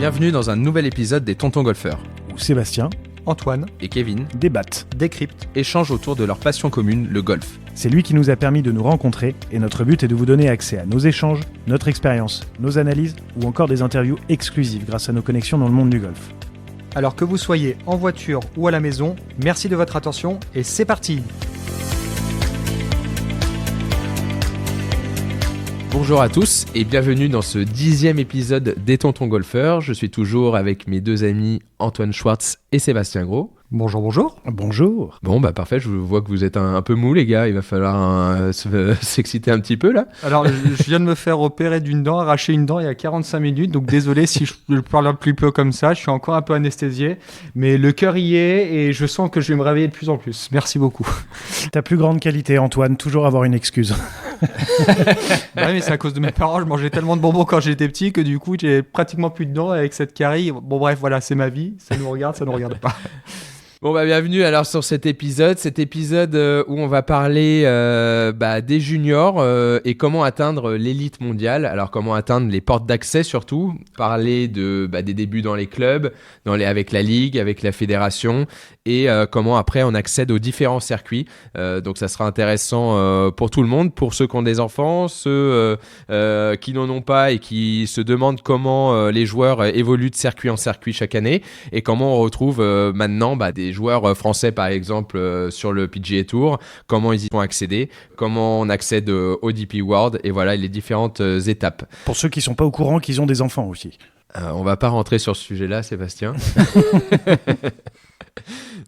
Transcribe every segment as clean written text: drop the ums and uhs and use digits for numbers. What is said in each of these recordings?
Bienvenue dans un nouvel épisode des Tontons Golfeurs, où Sébastien, Antoine et Kevin débattent, décryptent, échangent autour de leur passion commune, le golf. C'est lui qui nous a permis de nous rencontrer et notre but est de vous donner accès à nos échanges, notre expérience, nos analyses ou encore des interviews exclusives grâce à nos connexions dans le monde du golf. Alors que vous soyez en voiture ou à la maison, merci de votre attention et c'est parti. Bonjour à tous et bienvenue dans ce 10e épisode des Tontons Golfeurs. Je suis toujours avec mes deux amis Antoine Schwartz et Sébastien Gros. Bonjour, bonjour. Bonjour. Bon, parfait, je vois que vous êtes un peu mou les gars, il va falloir s'exciter un petit peu là. Alors, je viens de me faire opérer d'une dent, arracher une dent il y a 45 minutes, donc désolé si je parle un petit peu comme ça, je suis encore un peu anesthésié, mais le cœur y est et je sens que je vais me réveiller de plus en plus. Merci beaucoup. Ta plus grande qualité, Antoine, toujours avoir une excuse. Ouais, mais c'est à cause de mes parents, je mangeais tellement de bonbons quand j'étais petit que du coup, j'ai pratiquement plus de dents avec cette carie. Bon bref, voilà, c'est ma vie, ça nous regarde pas. Bon bienvenue alors sur cet épisode où on va parler des juniors et comment atteindre l'élite mondiale. Alors comment atteindre les portes d'accès surtout, parler des débuts dans les clubs, avec la ligue, avec la fédération et comment après on accède aux différents circuits. Donc ça sera intéressant pour tout le monde, pour ceux qui ont des enfants, ceux qui n'en ont pas et qui se demandent comment les joueurs évoluent de circuit en circuit chaque année et comment on retrouve maintenant des joueurs français par exemple sur le PGA Tour, comment ils y sont accédés, comment on accède au DP World et voilà les différentes étapes. Pour ceux qui ne sont pas au courant qu'ils ont des enfants aussi. On va pas rentrer sur ce sujet-là, Sébastien.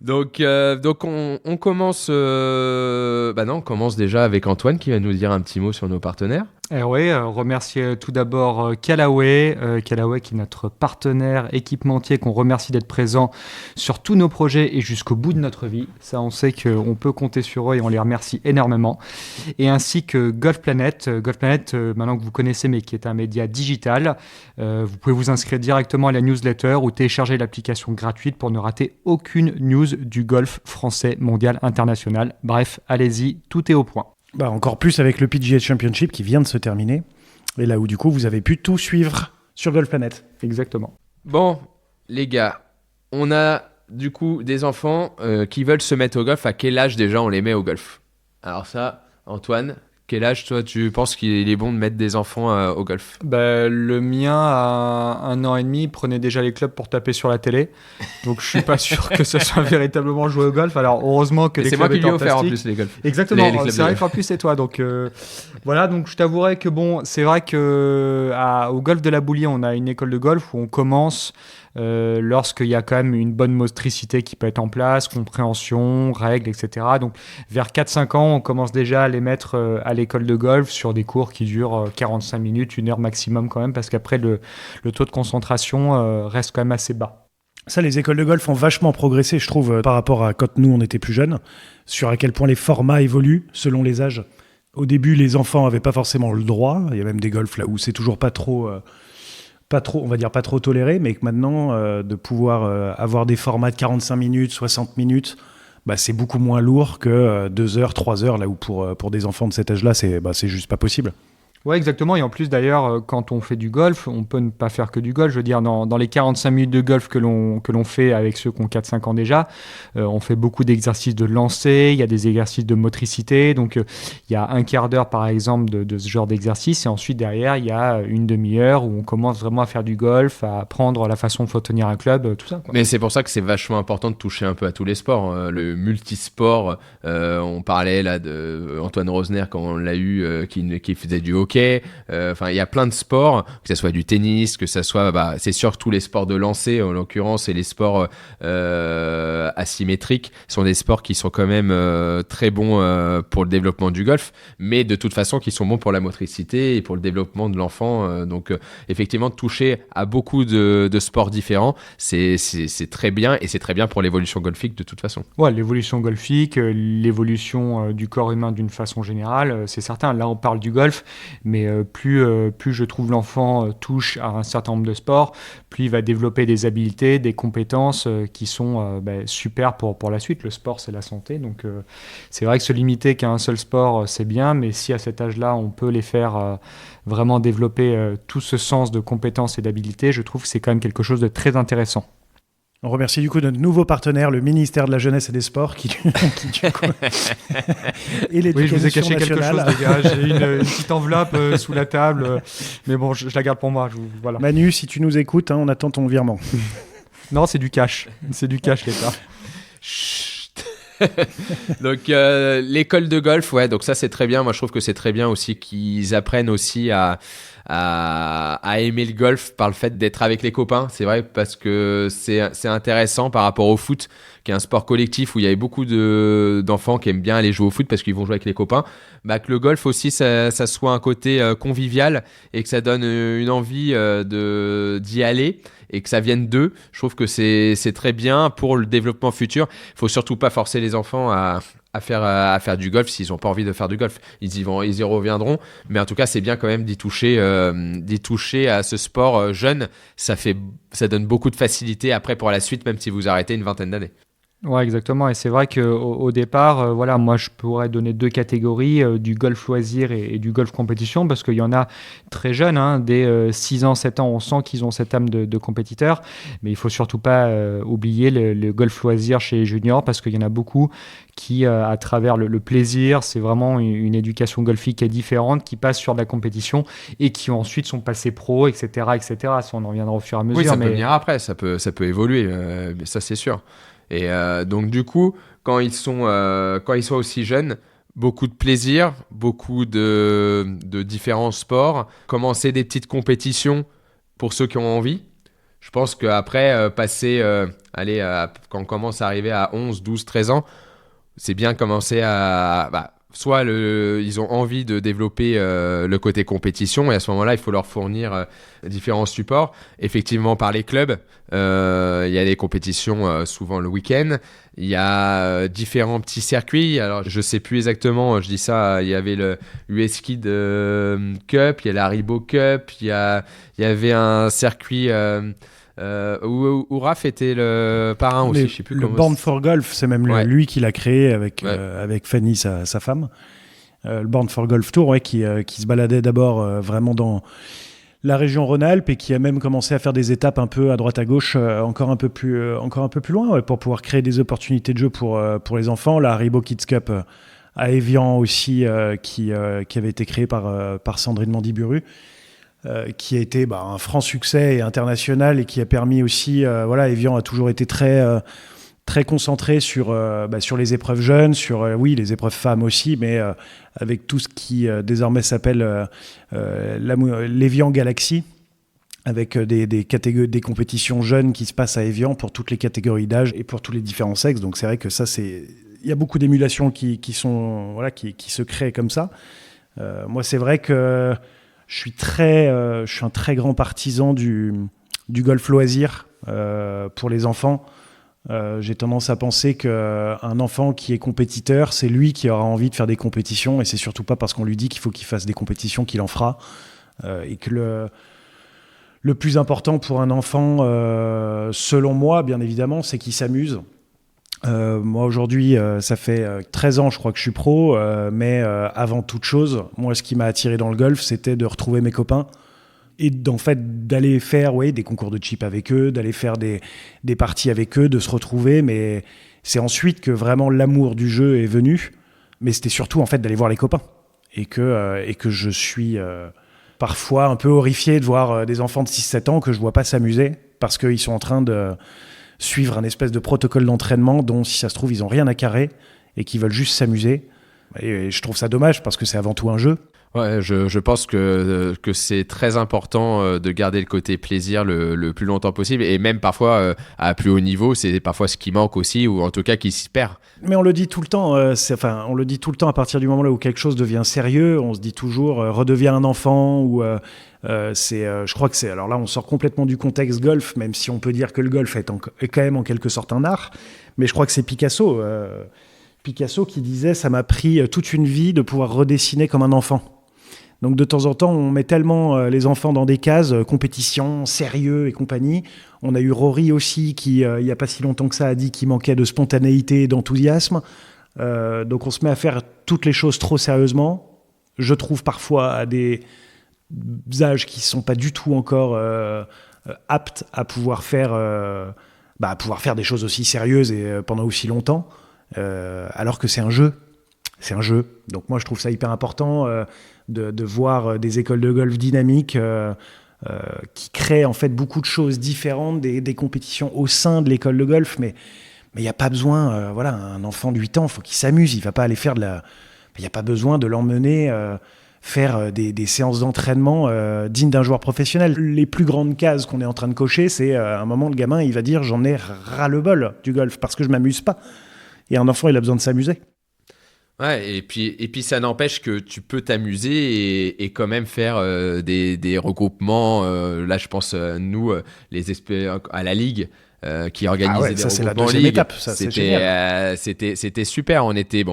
Donc on commence on commence déjà avec Antoine qui va nous dire un petit mot sur nos partenaires. Remercier tout d'abord Callaway qui est notre partenaire équipementier, qu'on remercie d'être présent sur tous nos projets et jusqu'au bout de notre vie. Ça, on sait qu'on peut compter sur eux et on les remercie énormément. Et ainsi que Golf Planet, maintenant que vous connaissez, mais qui est un média digital. Vous pouvez vous inscrire directement à la newsletter ou télécharger l'application gratuite pour ne rater aucune news du golf français, mondial, international. Bref, allez-y, tout est au point. Encore plus avec le PGA Championship qui vient de se terminer. Et là où du coup vous avez pu tout suivre sur Golf Planet. Exactement. Bon, les gars, on a du coup des enfants qui veulent se mettre au golf. À quel âge déjà on les met au golf ? Alors ça, Antoine, quel âge toi tu penses qu'il est bon de mettre des enfants au golf ? Le mien, à 1 an et demi, prenait déjà les clubs pour taper sur la télé. Donc je suis pas sûr que ce soit véritablement jouer au golf. Alors heureusement que les clubs étaient en plastique. C'est moi qui lui ai offert en plus les golfs. Exactement, c'est vrai qu'en plus c'est toi. Donc voilà, donc je t'avouerai que c'est vrai qu'au golf de la Boulie, on a une école de golf où on commence lorsqu'il y a quand même une bonne motricité qui peut être en place, compréhension, règles, etc. Donc vers 4-5 ans, on commence déjà à les mettre à l'école de golf sur des cours qui durent 45 minutes, 1 heure maximum quand même, parce qu'après le taux de concentration reste quand même assez bas. Ça, les écoles de golf ont vachement progressé, je trouve, par rapport à quand nous on était plus jeunes, sur à quel point les formats évoluent selon les âges. Au début, les enfants n'avaient pas forcément le droit, il y a même des golfs là où c'est toujours pas trop, on va dire pas trop toléré, mais que maintenant, de pouvoir avoir des formats de 45 minutes, 60 minutes, c'est beaucoup moins lourd que 2 heures, 3 heures, là où pour des enfants de cet âge-là, c'est juste pas possible. Ouais, exactement. Et en plus, d'ailleurs, quand on fait du golf, on peut ne pas faire que du golf. Je veux dire, dans les 45 minutes de golf que l'on fait avec ceux qui ont 4-5 ans déjà, on fait beaucoup d'exercices de lancer, il y a des exercices de motricité. Donc, il y a un quart d'heure, par exemple, de ce genre d'exercice. Et ensuite, derrière, il y a une demi-heure où on commence vraiment à faire du golf, à apprendre la façon dont il faut tenir un club, tout ça, quoi. Mais c'est pour ça que c'est vachement important de toucher un peu à tous les sports. Le multisport, on parlait là de Antoine Rosner quand on l'a eu, qui faisait du hockey. Il y a plein de sports, que ce soit du tennis, que ce soit, c'est sûr que tous les sports de lancer, en l'occurrence, et les sports asymétriques sont des sports qui sont quand même très bons pour le développement du golf, mais de toute façon qui sont bons pour la motricité et pour le développement de l'enfant. Donc effectivement, toucher à beaucoup de sports différents, c'est très bien, et c'est très bien pour l'évolution golfique de toute façon. Ouais, l'évolution golfique, l'évolution du corps humain d'une façon générale, c'est certain. Là, on parle du golf, Mais plus je trouve l'enfant touche à un certain nombre de sports, plus il va développer des habiletés, des compétences qui sont super pour la suite. Le sport, c'est la santé. Donc, c'est vrai que se limiter qu'à un seul sport, c'est bien. Mais si à cet âge-là, on peut les faire vraiment développer tout ce sens de compétences et d'habiletés, je trouve que c'est quand même quelque chose de très intéressant. On remercie du coup notre nouveau partenaire, le ministère de la Jeunesse et des Sports, qui du coup, et l'éducation nationale. Oui, je vous ai caché quelque chose, les gars. J'ai une petite enveloppe sous la table, mais bon, je la garde pour moi. Voilà. Manu, si tu nous écoutes, on attend ton virement. Non, c'est du cash. C'est du cash, l'État. Donc l'école de golf, ouais, donc ça c'est très bien. Moi je trouve que c'est très bien aussi qu'ils apprennent aussi à aimer le golf par le fait d'être avec les copains. C'est vrai parce que c'est intéressant par rapport au foot, qui est un sport collectif où il y avait beaucoup d'enfants qui aiment bien aller jouer au foot parce qu'ils vont jouer avec les copains. Bah, que le golf aussi, ça soit un côté convivial et que ça donne une envie d'y aller et que ça vienne d'eux. Je trouve que c'est très bien pour le développement futur. Il faut surtout pas forcer les enfants à faire du golf s'ils n'ont pas envie de faire du golf. Ils y reviendront. Mais en tout cas, c'est bien quand même d'y toucher à ce sport jeune. Ça donne beaucoup de facilité après pour la suite, même si vous arrêtez une vingtaine d'années. Ouais, exactement. Et c'est vrai qu'au départ, moi, je pourrais donner 2 catégories, du golf loisir et du golf compétition, parce qu'il y en a très jeunes, dès 6 ans, 7 ans, on sent qu'ils ont cette âme de compétiteur. Mais il ne faut surtout pas oublier le golf loisir chez les juniors, parce qu'il y en a beaucoup qui, à travers le plaisir, c'est vraiment une éducation golfique qui est différente, qui passe sur de la compétition et qui ensuite sont passés pro, etc., etc. Ça, on en reviendra au fur et à mesure. Oui, ça peut venir après, ça peut évoluer, mais ça c'est sûr. Et donc du coup, quand ils sont aussi jeunes, beaucoup de plaisir, beaucoup de différents sports, commencer des petites compétitions pour ceux qui ont envie. Je pense qu'après, quand on commence à arriver à 11, 12, 13 ans, c'est bien commencer soit ils ont envie de développer le côté compétition et à ce moment-là, il faut leur fournir différents supports. Effectivement, par les clubs, il y a des compétitions souvent le week-end. Il y a différents petits circuits. Alors, je ne sais plus exactement, je dis ça, il y avait le US Kid Cup, il y a la Haribo Cup, il y avait un circuit... où Raph était le parrain aussi, je sais plus le comment. Born for Golf, c'est même lui qui l'a créé avec Fanny, sa femme. Le Born for Golf Tour, qui se baladait d'abord vraiment dans la région Rhône-Alpes et qui a même commencé à faire des étapes un peu à droite à gauche, encore un peu plus loin, pour pouvoir créer des opportunités de jeu pour les enfants. La Haribo Kids Cup à Évian aussi, qui avait été créée par Sandrine Mandiburu. Qui a été un franc succès et international et qui a permis aussi, Évian a toujours été très concentré sur les épreuves jeunes, sur les épreuves femmes aussi, mais avec tout ce qui désormais s'appelle l'Évian Galaxy, avec des compétitions jeunes qui se passent à Évian pour toutes les catégories d'âge et pour tous les différents sexes. Donc c'est vrai que ça, il y a beaucoup d'émulations qui se créent comme ça. Moi, c'est vrai que je suis un très grand partisan du golf loisir pour les enfants. J'ai tendance à penser qu'un enfant qui est compétiteur, c'est lui qui aura envie de faire des compétitions et c'est surtout pas parce qu'on lui dit qu'il faut qu'il fasse des compétitions qu'il en fera. Et que le plus important pour un enfant, selon moi, bien évidemment, c'est qu'il s'amuse. Moi aujourd'hui, ça fait 13 ans je crois que je suis pro, mais avant toute chose, moi ce qui m'a attiré dans le golf, c'était de retrouver mes copains et d'aller faire des concours de chip avec eux, d'aller faire des parties avec eux, de se retrouver. Mais c'est ensuite que vraiment l'amour du jeu est venu. Mais c'était surtout en fait d'aller voir les copains et que je suis parfois un peu horrifié de voir des enfants de 6-7 ans que je vois pas s'amuser parce qu'ils sont en train de suivre un espèce de protocole d'entraînement dont, si ça se trouve, ils n'ont rien à carrer et qui veulent juste s'amuser. Et je trouve ça dommage parce que c'est avant tout un jeu. Ouais, je pense que c'est très important de garder le côté plaisir le plus longtemps possible et même parfois à plus haut niveau, c'est parfois ce qui manque aussi ou en tout cas qui s'y perd. Mais on le dit tout le temps, on le dit tout le temps à partir du moment là où quelque chose devient sérieux, on se dit toujours redeviens un enfant ou je crois que c'est, alors là on sort complètement du contexte golf, même si on peut dire que le golf est quand même en quelque sorte un art, mais je crois que c'est Picasso qui disait ça m'a pris toute une vie de pouvoir redessiner comme un enfant. Donc de temps en temps, on met tellement les enfants dans des cases, compétition, sérieux et compagnie. On a eu Rory aussi qui, il n'y a pas si longtemps que ça, a dit qu'il manquait de spontanéité et d'enthousiasme. Donc on se met à faire toutes les choses trop sérieusement. Je trouve parfois à des âges qui ne sont pas du tout encore aptes à pouvoir faire des choses aussi sérieuses et pendant aussi longtemps, alors que c'est un jeu. C'est un jeu. Donc moi, je trouve ça hyper important de voir des écoles de golf dynamiques qui créent en fait beaucoup de choses différentes, des compétitions au sein de l'école de golf, mais il n'y a pas besoin, un enfant de 8 ans, il faut qu'il s'amuse, il ne va pas aller faire il n'y a pas besoin de l'emmener faire des séances d'entraînement dignes d'un joueur professionnel. Les plus grandes cases qu'on est en train de cocher, c'est à un moment, le gamin, il va dire « j'en ai ras-le-bol du golf parce que je ne m'amuse pas ». Et un enfant, il a besoin de s'amuser. Ouais, et puis ça n'empêche que tu peux t'amuser et quand même faire des regroupements. Là, je pense, nous, les experts à la Ligue, qui organisait des regroupements en Ligue. Étape, ça, c'était super. On était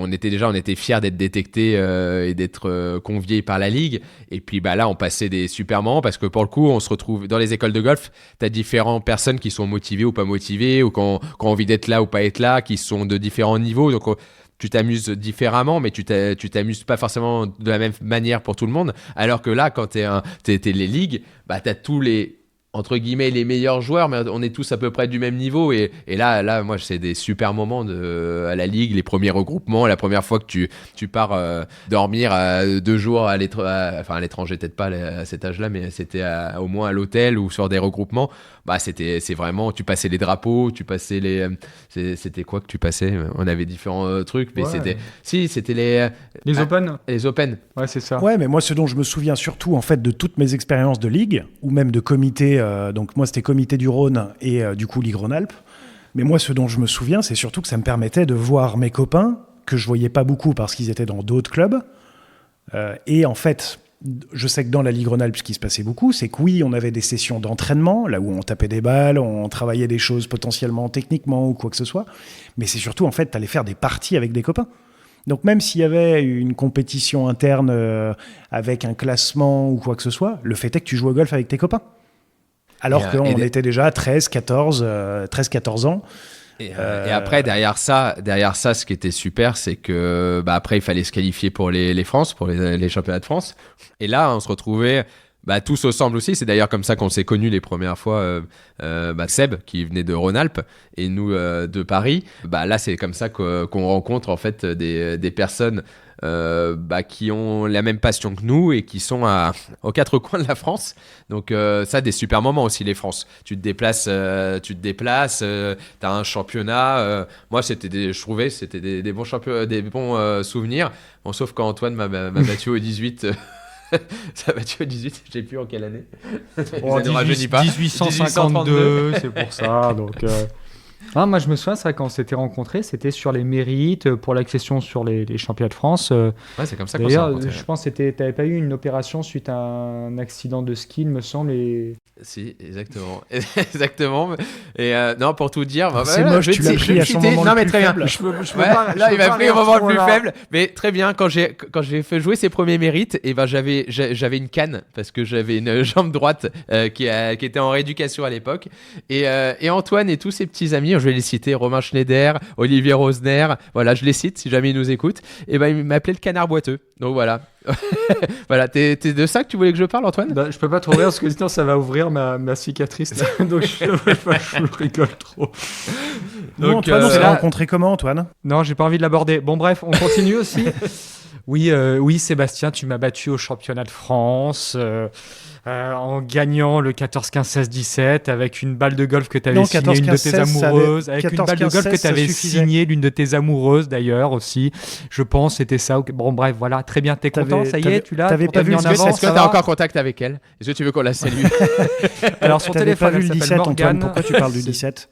fiers d'être détectés et d'être conviés par la Ligue. Et puis là, on passait des super moments parce que pour le coup, on se retrouve dans les écoles de golf. Tu as différentes personnes qui sont motivées ou pas motivées, ou qui ont envie d'être là ou pas être là, qui sont de différents niveaux. Donc, tu t'amuses différemment, mais tu t'amuses pas forcément de la même manière pour tout le monde. Alors que là, quand t'es les ligues, t'as tous les, entre guillemets, les meilleurs joueurs, mais on est tous à peu près du même niveau. Et là, moi, c'est des super moments à la ligue, les premiers regroupements, la première fois que tu pars dormir 2 jours à l'étranger, peut-être pas à cet âge-là, mais c'était au moins à l'hôtel ou sur des regroupements. C'est vraiment, tu passais les drapeaux, tu passais c'était quoi que tu passais? On avait différents trucs, mais c'était les Open. Les Open. Ouais, c'est ça. Ouais, mais moi, ce dont je me souviens surtout, en fait, de toutes mes expériences de ligue, ou même de comité, donc moi, c'était comité du Rhône et du coup, Ligue Rhône-Alpes. Mais moi, ce dont je me souviens, c'est surtout que ça me permettait de voir mes copains, que je voyais pas beaucoup parce qu'ils étaient dans d'autres clubs. Et en fait, je sais que dans la Ligue Rhône-Alpes, ce qui se passait beaucoup, c'est que oui, on avait des sessions d'entraînement, là où on tapait des balles, on travaillait des choses potentiellement techniquement ou quoi que ce soit, mais c'est surtout, en fait, t'allais faire des parties avec des copains. Donc même s'il y avait une compétition interne avec un classement ou quoi que ce soit, le fait est que tu joues au golf avec tes copains. Alors qu'on était déjà à 13-14 ans. Et après, derrière ça, ce qui était super, c'est que après, il fallait se qualifier pour les France, pour les championnats de France. Et là, on se retrouvait tous ensemble aussi. C'est d'ailleurs comme ça qu'on s'est connus les premières fois. Seb, qui venait de Rhône-Alpes, et nous de Paris. Là, c'est comme ça qu'on rencontre en fait des personnes qui ont la même passion que nous et qui sont aux 4 coins de la France. Donc ça, des super moments aussi, les France. Tu te déplaces, t'as un championnat. Moi, je trouvais c'était des bons championnats, des bons souvenirs. Bon, sauf quand Antoine m'a battu au 18. Ça va battu au 18, je sais plus en quelle année. 1852, c'est pour ça. Donc, moi, je me souviens, c'est vrai, quand on s'était rencontrés, c'était sur les mérites pour l'accession sur les championnats de France. C'est comme ça qu'on s'est rencontrés. D'ailleurs, je pense que t'avais pas eu une opération suite à un accident de ski, il me semble. Si, exactement. Exactement. Et non, pour tout dire, c'est moche, tu l'as pris à son moment le plus faible. Je peux pas, là, il m'a pris au moment le plus faible. Mais très bien, quand j'ai fait jouer ses premiers mérites, j'avais une canne parce que j'avais une jambe droite qui était en rééducation à l'époque. Et Antoine et tous ses petits amis, je vais les citer, Romain Schneider, Olivier Rosner, voilà, je les cite si jamais ils nous écoutent. Et il m'appelait le canard boiteux. Donc voilà. Voilà, t'es de ça que tu voulais que je parle, Antoine? Je peux pas trop rire parce que sinon ça va ouvrir ma cicatrice. Donc je rigole trop. Donc, Antoine, on s'est rencontré comment, Antoine? Non, j'ai pas envie de l'aborder. Bon, bref, on continue aussi. Oui, Sébastien, tu m'as battu au championnat de France en gagnant le 14, 15, 16, 17 avec une balle de golf que tu avais signée l'une de tes amoureuses. Avec 14, une balle 15, de golf 16, que tu avais signée l'une de tes amoureuses d'ailleurs aussi. Je pense c'était ça. Bon, bref, voilà, très bien. T'es content, ça y est, tu l'as. T'avais pas vu Est-ce que t'as encore contact avec elle? Est-ce que tu veux qu'on la salue? Alors, son téléphone, pas vu le 17, Antoine, pourquoi tu parles du 17?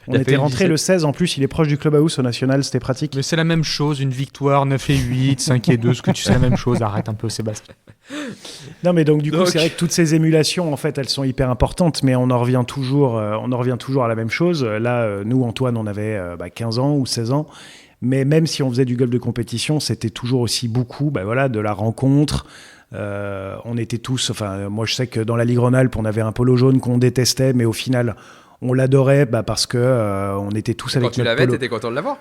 On était rentré le 16, en plus, il est proche du clubhouse au national, c'était pratique. Mais c'est la même chose, une victoire, 9 et 8, 5 et 2, ce que tu sais, la même chose, arrête un peu, Sébastien. Non, mais donc, du coup, c'est vrai que toutes ces émulations, en fait, elles sont hyper importantes, mais on en revient toujours à la même chose. Là, nous, Antoine, on avait 15 ans ou 16 ans, mais même si on faisait du golf de compétition, c'était toujours aussi beaucoup de la rencontre, On était tous, enfin moi je sais que dans la Ligue Rhône-Alpes on avait un polo jaune qu'on détestait, mais au final on l'adorait parce que on était tous avec notre polo. Quand tu l'avais, t'étais content de l'avoir.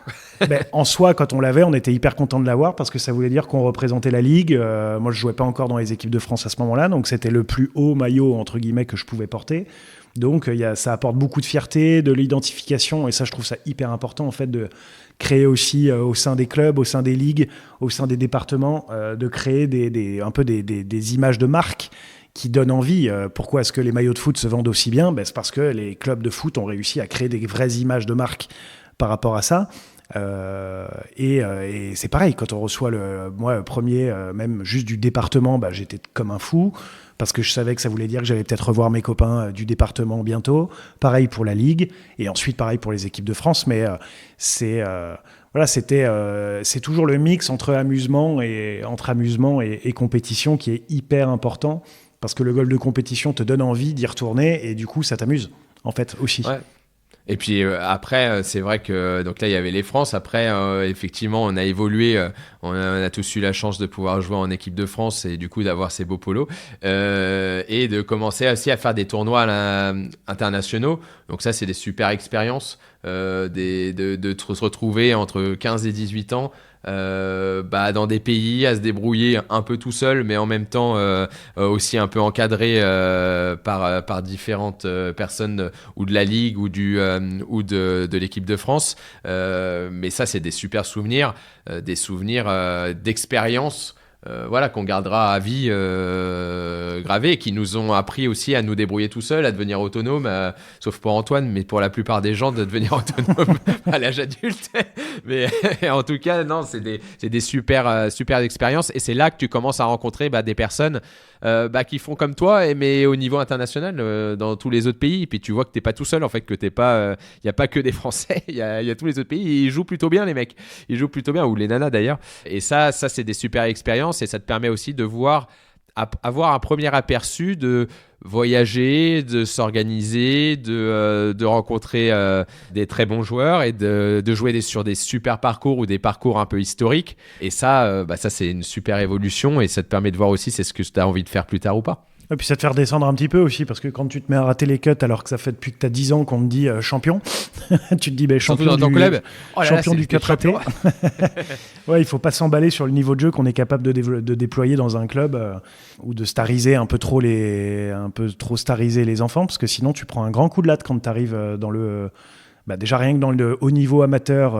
En soi, quand on l'avait, on était hyper content de l'avoir parce que ça voulait dire qu'on représentait la Ligue. Moi je jouais pas encore dans les équipes de France à ce moment-là, donc c'était le plus haut maillot entre guillemets que je pouvais porter. Donc ça apporte beaucoup de fierté, de l'identification, et ça je trouve ça hyper important en fait de créer aussi au sein des clubs, au sein des ligues, au sein des départements, de créer un peu des images de marque qui donnent envie. Pourquoi est-ce que les maillots de foot se vendent aussi bien ? C'est parce que les clubs de foot ont réussi à créer des vraies images de marque par rapport à ça. Et c'est pareil, quand on reçoit moi le premier, même juste du département, j'étais comme un fou. Parce que je savais que ça voulait dire que j'allais peut-être revoir mes copains du département bientôt. Pareil pour la Ligue, et ensuite pareil pour les équipes de France. Mais c'est toujours le mix entre amusement et compétition qui est hyper important. Parce que le golf de compétition te donne envie d'y retourner, et du coup ça t'amuse en fait aussi. Ouais. Et puis après, c'est vrai que donc là il y avait les France. Après, effectivement, on a évolué. On a tous eu la chance de pouvoir jouer en équipe de France et du coup d'avoir ces beaux polos et de commencer aussi à faire des tournois internationaux. Donc ça, c'est des super expériences de se retrouver entre 15 et 18 ans. Dans des pays à se débrouiller un peu tout seul, mais en même temps aussi un peu encadré par différentes personnes ou de la Ligue ou de l'équipe de France. Mais ça, c'est des super souvenirs, des souvenirs d'expérience. Qu'on gardera à vie gravés, et qui nous ont appris aussi à nous débrouiller tout seuls, à devenir autonomes, sauf pour Antoine, mais pour la plupart des gens, de devenir autonomes à l'âge adulte. Mais en tout cas, non, c'est des super expériences, et c'est là que tu commences à rencontrer des personnes qui font comme toi, mais au niveau international, dans tous les autres pays. Et puis tu vois que t'es pas tout seul, en fait, que t'es pas, y a pas que des Français, il y a tous les autres pays. Et ils jouent plutôt bien, les mecs. Ils jouent plutôt bien, ou les nanas d'ailleurs. Et ça, c'est des super expériences, et ça te permet aussi de avoir un premier aperçu de voyager, de s'organiser, de rencontrer des très bons joueurs, et de jouer sur des super parcours ou des parcours un peu historiques. Et ça, ça c'est une super évolution, et ça te permet de voir aussi c'est ce que tu as envie de faire plus tard ou pas. Et puis ça te fait redescendre un petit peu aussi, parce que quand tu te mets à rater les cuts alors que ça fait depuis que tu as 10 ans qu'on te dit champion, tu te dis champion dans ton club. Champion du cut raté. Ouais, il faut pas s'emballer sur le niveau de jeu qu'on est capable de déployer dans un club, ou de stariser un peu trop stariser les enfants, parce que sinon tu prends un grand coup de latte quand tu arrives dans le déjà rien que dans le haut niveau amateur,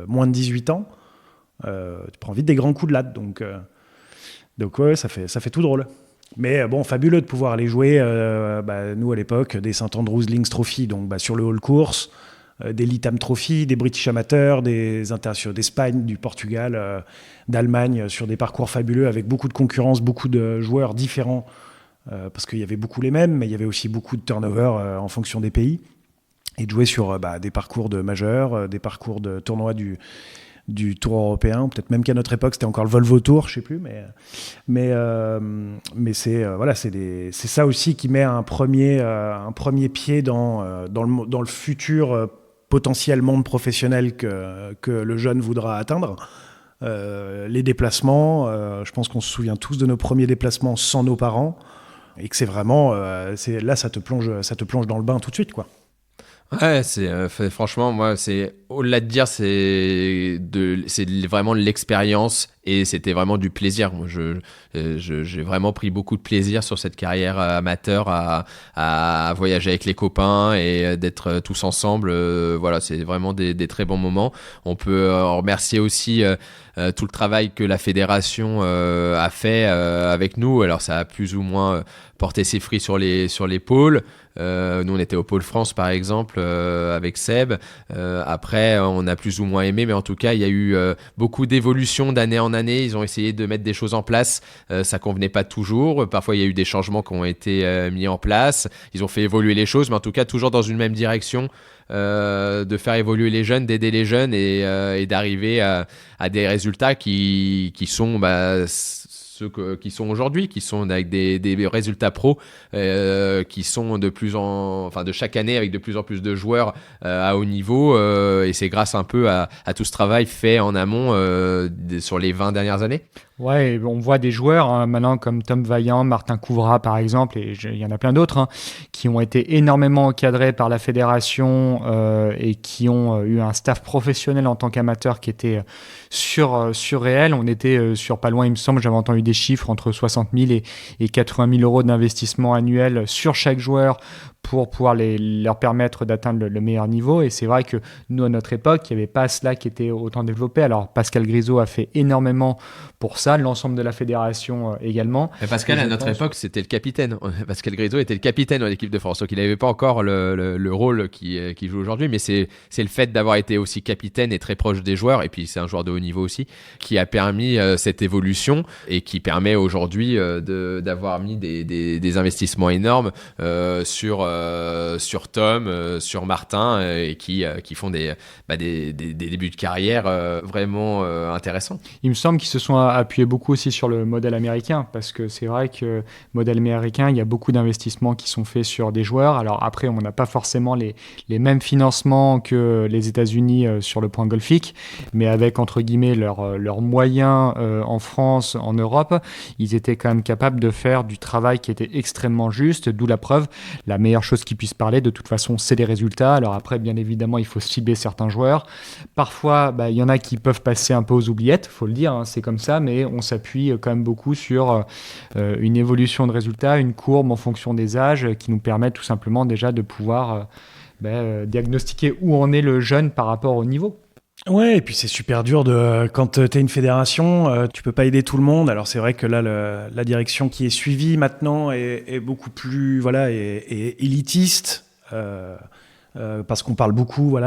moins de 18 ans, tu prends vite des grands coups de latte, donc ouais, ça fait tout drôle. Mais fabuleux de pouvoir aller jouer, nous à l'époque, des St Andrews Links Trophy, donc sur le hall course, des Litam Trophy, des British Amateurs, des internationaux d'Espagne, du Portugal, d'Allemagne, sur des parcours fabuleux avec beaucoup de concurrence, beaucoup de joueurs différents, parce qu'il y avait beaucoup les mêmes, mais il y avait aussi beaucoup de turnover en fonction des pays, et de jouer sur des parcours de majeurs, des parcours de tournois du Tour européen, peut-être même qu'à notre époque c'était encore le Volvo Tour, je sais plus, mais c'est c'est ça aussi qui met un premier pied dans le futur potentiel monde professionnel que le jeune voudra atteindre. Les déplacements, je pense qu'on se souvient tous de nos premiers déplacements sans nos parents, et que c'est vraiment là ça te plonge dans le bain tout de suite, quoi. Ouais, franchement, moi, c'est au-delà de dire, c'est vraiment de l'expérience, et c'était vraiment du plaisir. Moi, j'ai vraiment pris beaucoup de plaisir sur cette carrière amateur à voyager avec les copains et d'être tous ensemble. C'est vraiment des très bons moments. On peut remercier aussi tout le travail que la fédération a fait avec nous. Alors, ça a plus ou moins porté ses fruits sur les pôles. Nous, on était au Pôle France, par exemple, avec Seb. Après, on a plus ou moins aimé, mais en tout cas, il y a eu beaucoup d'évolutions d'année en année. Ils ont essayé de mettre des choses en place. Ça convenait pas toujours. Parfois, il y a eu des changements qui ont été mis en place. Ils ont fait évoluer les choses, mais en tout cas, toujours dans une même direction. De faire évoluer les jeunes, d'aider les jeunes, et d'arriver à des résultats qui sont ceux qui sont aujourd'hui, qui sont avec des résultats pro, qui sont de chaque année avec de plus en plus de joueurs à haut niveau, et c'est grâce un peu à tout ce travail fait en amont sur les 20 dernières années. Ouais, on voit des joueurs maintenant comme Tom Vaillant, Martin Kouvra par exemple, et il y en a plein d'autres qui ont été énormément encadrés par la fédération et qui ont eu un staff professionnel en tant qu'amateur qui était surréel. On était sur pas loin, il me semble, j'avais entendu des chiffres entre 60 000 et 80 000 euros d'investissement annuel sur chaque joueur pour pouvoir leur permettre d'atteindre le meilleur niveau. Et c'est vrai que nous, à notre époque, il n'y avait pas cela qui était autant développé. Alors, Pascal Grisot a fait énormément pour ça, l'ensemble de la fédération également. Mais Pascal, à notre époque, c'était le capitaine. Pascal Grisot était le capitaine de l'équipe de France, donc il n'avait pas encore le rôle qu'il joue aujourd'hui, mais c'est le fait d'avoir été aussi capitaine et très proche des joueurs, et puis c'est un joueur de haut niveau aussi, qui a permis cette évolution et qui permet aujourd'hui d'avoir mis des investissements énormes sur Tom, sur Martin, et qui font des débuts de carrière vraiment intéressants. Il me semble qu'ils se sont appuyés beaucoup aussi sur le modèle américain, parce que c'est vrai que modèle américain, il y a beaucoup d'investissements qui sont faits sur des joueurs. Alors après, on n'a pas forcément les mêmes financements que les États-Unis sur le point golfique, mais avec entre guillemets leurs moyens en France, en Europe, ils étaient quand même capables de faire du travail qui était extrêmement juste, d'où la preuve. La meilleure chose qu'ils puissent parler, de toute façon, c'est les résultats. Alors après, bien évidemment, il faut cibler certains joueurs. Parfois, il y en a qui peuvent passer un peu aux oubliettes, il faut le dire, c'est comme ça, mais on s'appuie quand même beaucoup sur une évolution de résultats, une courbe en fonction des âges qui nous permet tout simplement déjà de pouvoir diagnostiquer où en est le jeune par rapport au niveau. Ouais, et puis c'est super dur quand t'es une fédération, tu peux pas aider tout le monde. Alors c'est vrai que là, la direction qui est suivie maintenant est beaucoup plus est élitiste. Parce qu'on parle beaucoup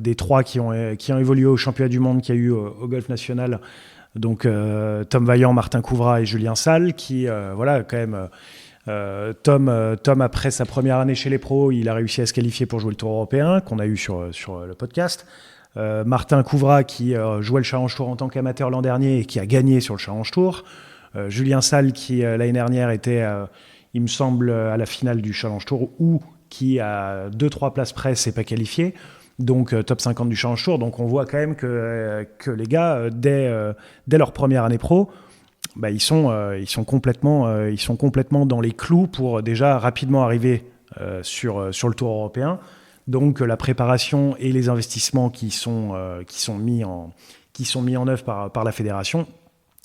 des trois qui ont évolué au championnat du monde qu'il y a eu au golf national. Donc Tom Vaillant, Martin Kouvra et Julien Salle qui quand même Tom après sa première année chez les pros, il a réussi à se qualifier pour jouer le Tour européen qu'on a eu sur le podcast. Martin Kouvra qui jouait le Challenge Tour en tant qu'amateur l'an dernier et qui a gagné sur le Challenge Tour. Julien Salle qui l'année dernière était il me semble à la finale du Challenge Tour ou qui à 2-3 places près s'est pas qualifié. Donc top 50 du Challenge Tour. Donc on voit quand même que les gars, dès leur première année pro, ils sont complètement dans les clous pour déjà rapidement arriver sur le Tour européen. Donc la préparation et les investissements qui sont mis en œuvre par la fédération,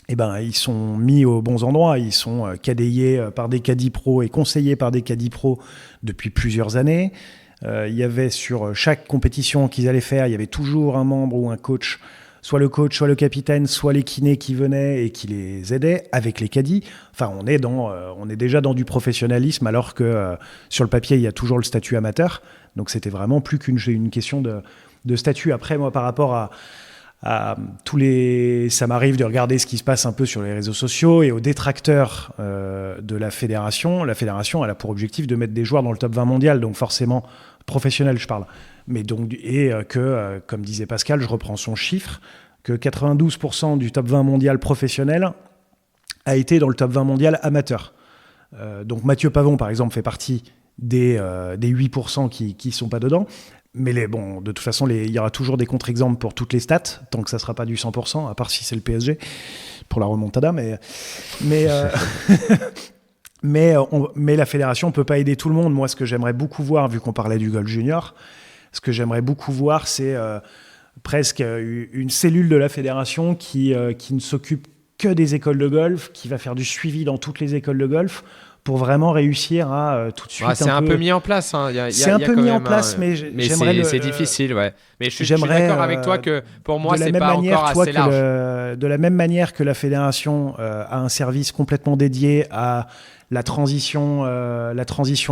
ils sont mis aux bons endroits. Ils sont cadéiés par des caddies pros et conseillés par des caddies pros depuis plusieurs années. Il y avait sur chaque compétition qu'ils allaient faire, il y avait toujours un membre ou un coach, soit le coach, soit le capitaine, soit les kinés qui venaient et qui les aidaient avec les caddies. Enfin, on est déjà dans du professionnalisme, alors que sur le papier, il y a toujours le statut amateur. Donc, c'était vraiment plus qu'une question de statut. Après, moi, par rapport à ça m'arrive de regarder ce qui se passe un peu sur les réseaux sociaux et aux détracteurs de la fédération. La fédération, elle a pour objectif de mettre des joueurs dans le top 20 mondial, donc forcément professionnel, je parle. Mais donc, comme disait Pascal, je reprends son chiffre, que 92% du top 20 mondial professionnel a été dans le top 20 mondial amateur. Donc Mathieu Pavon, par exemple, fait partie des 8% qui sont pas dedans. Mais de toute façon, il y aura toujours des contre-exemples pour toutes les stats, tant que ça ne sera pas du 100%, à part si c'est le PSG, pour la remontada. Mais la fédération ne peut pas aider tout le monde. Moi, ce que j'aimerais beaucoup voir, vu qu'on parlait du golf junior, ce que j'aimerais beaucoup voir, c'est presque une cellule de la fédération qui ne s'occupe que des écoles de golf, qui va faire du suivi dans toutes les écoles de golf, pour vraiment réussir à tout de suite. C'est un peu mis en place. C'est un peu mis en place, mais j'aimerais. C'est difficile, ouais. Mais je suis d'accord avec toi que pour moi, c'est pas encore assez large. De la même manière que la fédération a un service complètement dédié à la transition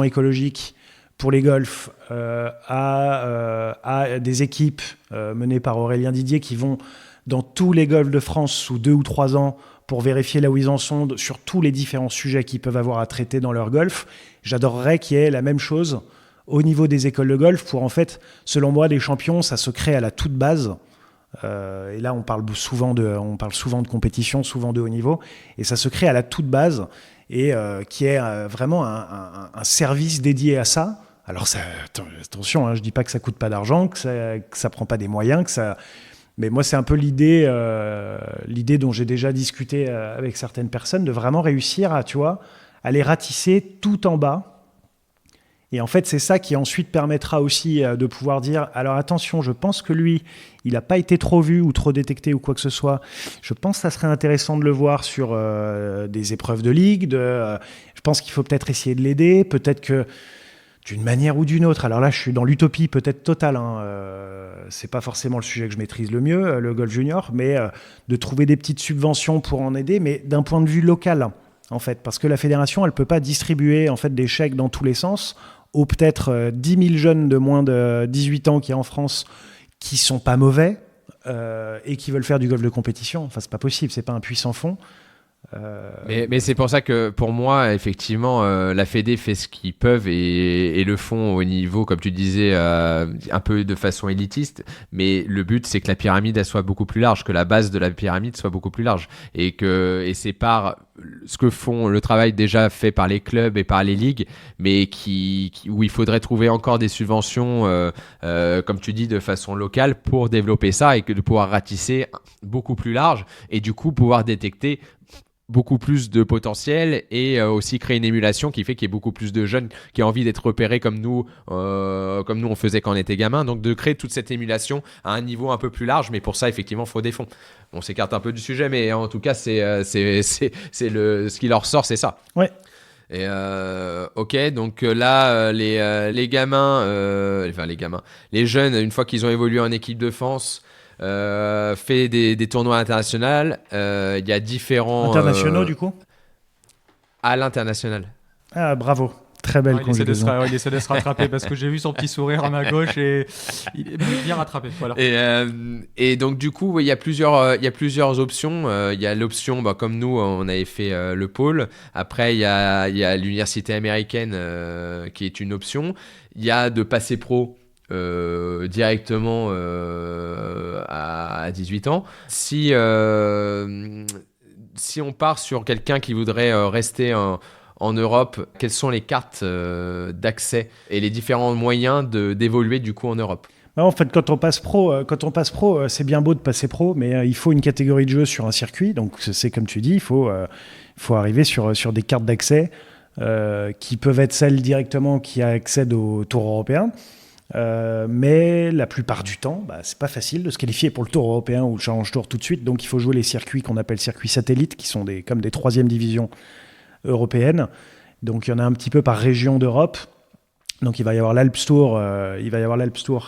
écologique pour les golfs, à des équipes menées par Aurélien Didier qui vont dans tous les golfs de France sous 2 ou 3 ans pour vérifier là où ils en sont sur tous les différents sujets qu'ils peuvent avoir à traiter dans leur golf. J'adorerais qu'il y ait la même chose au niveau des écoles de golf pour, en fait, selon moi, les champions, ça se crée à la toute base. Et là, on parle souvent de compétition, souvent de haut niveau. Et ça se crée à la toute base et qui est vraiment un service dédié à ça. Alors, attention, je ne dis pas que ça ne coûte pas d'argent, que ça ne prend pas des moyens, Mais moi, c'est un peu l'idée dont j'ai déjà discuté avec certaines personnes, de vraiment réussir à, tu vois, à les ratisser tout en bas. Et en fait, c'est ça qui ensuite permettra aussi de pouvoir dire, alors attention, je pense que lui, il n'a pas été trop vu ou trop détecté ou quoi que ce soit. Je pense que ça serait intéressant de le voir sur des épreuves de ligue. Je pense qu'il faut peut-être essayer de l'aider. Peut-être que d'une manière ou d'une autre. Alors là, je suis dans l'utopie peut-être totale. C'est pas forcément le sujet que je maîtrise le mieux, le golf junior, mais de trouver des petites subventions pour en aider, mais d'un point de vue local, en fait. Parce que la fédération, elle peut pas distribuer en fait, des chèques dans tous les sens aux peut-être 10 000 jeunes de moins de 18 ans qu'il y a en France qui sont pas mauvais et qui veulent faire du golf de compétition. Enfin, c'est pas possible, c'est pas un puits sans fond. Mais c'est pour ça que pour moi effectivement la Fédé fait ce qu'ils peuvent et le font au niveau comme tu disais un peu de façon élitiste, mais le but c'est que la pyramide elle soit beaucoup plus large, que la base de la pyramide soit beaucoup plus large et c'est par ce que font le travail déjà fait par les clubs et par les ligues, mais où il faudrait trouver encore des subventions comme tu dis de façon locale pour développer ça et de pouvoir ratisser beaucoup plus large et du coup pouvoir détecter beaucoup plus de potentiel et aussi créer une émulation qui fait qu'il y ait beaucoup plus de jeunes qui ont envie d'être repérés comme nous on faisait quand on était gamin, donc de créer toute cette émulation à un niveau un peu plus large, mais pour ça effectivement il faut des fonds. On s'écarte un peu du sujet, mais en tout cas ce qui leur sort, c'est ça. Ouais. Et ok, donc là les gamins, les jeunes, une fois qu'ils ont évolué en équipe de France, fait des tournois internationaux. Il y a différents internationaux du coup. À l'international. Ah bravo, très belle conjugaison. Il essaie de se rattraper parce que j'ai vu son petit sourire à ma gauche et il est bien rattrapé. Voilà. Et donc du coup, il y a plusieurs options. Il y a l'option, comme nous, on avait fait le pôle. Après, il y a l'université américaine qui est une option. Il y a de passer pro. Directement à 18 ans. Si on part sur quelqu'un qui voudrait rester en Europe, quelles sont les cartes d'accès et les différents moyens d'évoluer du coup en Europe? En fait, quand on passe pro, c'est bien beau de passer pro, mais il faut une catégorie de jeu sur un circuit. Donc c'est comme tu dis, il faut arriver sur des cartes d'accès qui peuvent être celles directement qui accèdent au Tour européen. Mais la plupart du temps, c'est pas facile de se qualifier pour le Tour européen ou le Challenge Tour tout de suite, donc il faut jouer les circuits qu'on appelle circuits satellites, qui sont comme des 3e divisions européennes. Donc il y en a un petit peu par région d'Europe. Donc il va y avoir l'Alps Tour,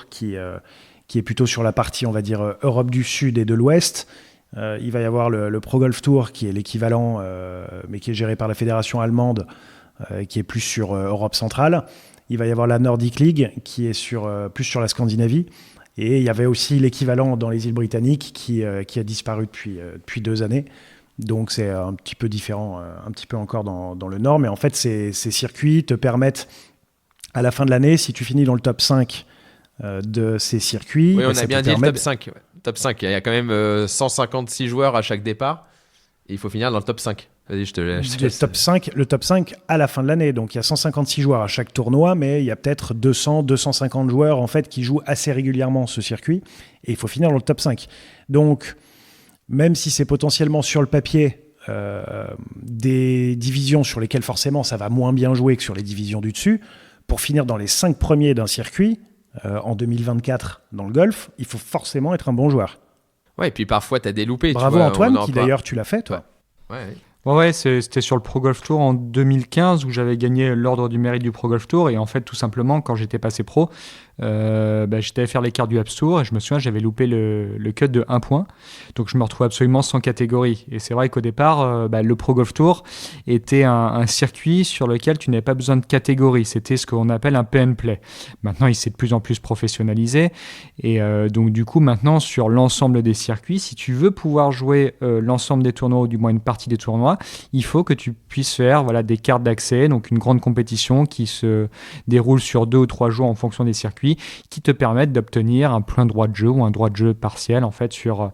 qui est plutôt sur la partie, on va dire, Europe du Sud et de l'Ouest. Il va y avoir le Pro Golf Tour, qui est l'équivalent, mais qui est géré par la fédération allemande, qui est plus sur Europe centrale. Il va y avoir la Nordic League qui est plus sur la Scandinavie. Et il y avait aussi l'équivalent dans les îles britanniques qui a disparu depuis 2 années. Donc c'est un petit peu différent, un petit peu encore dans le Nord. Mais en fait, ces circuits te permettent, à la fin de l'année, si tu finis dans le top 5 de ces circuits... Oui, on a bien dit le top 5. Ouais. Top 5, il y a quand même 156 joueurs à chaque départ. Et il faut finir dans le top 5. Vas-y, je te laisse. Le top 5 à la fin de l'année. Donc, il y a 156 joueurs à chaque tournoi, mais il y a peut-être 200-250 joueurs en fait, qui jouent assez régulièrement ce circuit. Et il faut finir dans le top 5. Donc, même si c'est potentiellement sur le papier des divisions sur lesquelles forcément ça va moins bien jouer que sur les divisions du dessus, pour finir dans les 5 premiers d'un circuit, en 2024 dans le golf, il faut forcément être un bon joueur. Ouais, et puis parfois, tu as des loupés. Bravo Antoine, qui d'ailleurs, tu l'as fait, toi. Ouais. Ouais, c'était sur le Pro Golf Tour en 2015 où j'avais gagné l'ordre du mérite du Pro Golf Tour. Et en fait, tout simplement, quand j'étais passé pro, j'étais allé faire les cartes du Apps Tour et je me souviens, j'avais loupé le cut de 1 point. Donc, je me retrouvais absolument sans catégorie. Et c'est vrai qu'au départ, le Pro Golf Tour était un circuit sur lequel tu n'avais pas besoin de catégorie. C'était ce qu'on appelle un pay and play. Maintenant, il s'est de plus en plus professionnalisé. Et donc, du coup, maintenant, sur l'ensemble des circuits, si tu veux pouvoir jouer l'ensemble des tournois ou du moins une partie des tournois, il faut que tu puisses faire des cartes d'accès, donc une grande compétition qui se déroule sur 2 ou 3 jours en fonction des circuits circuits qui te permettent d'obtenir un plein droit de jeu ou un droit de jeu partiel en fait sur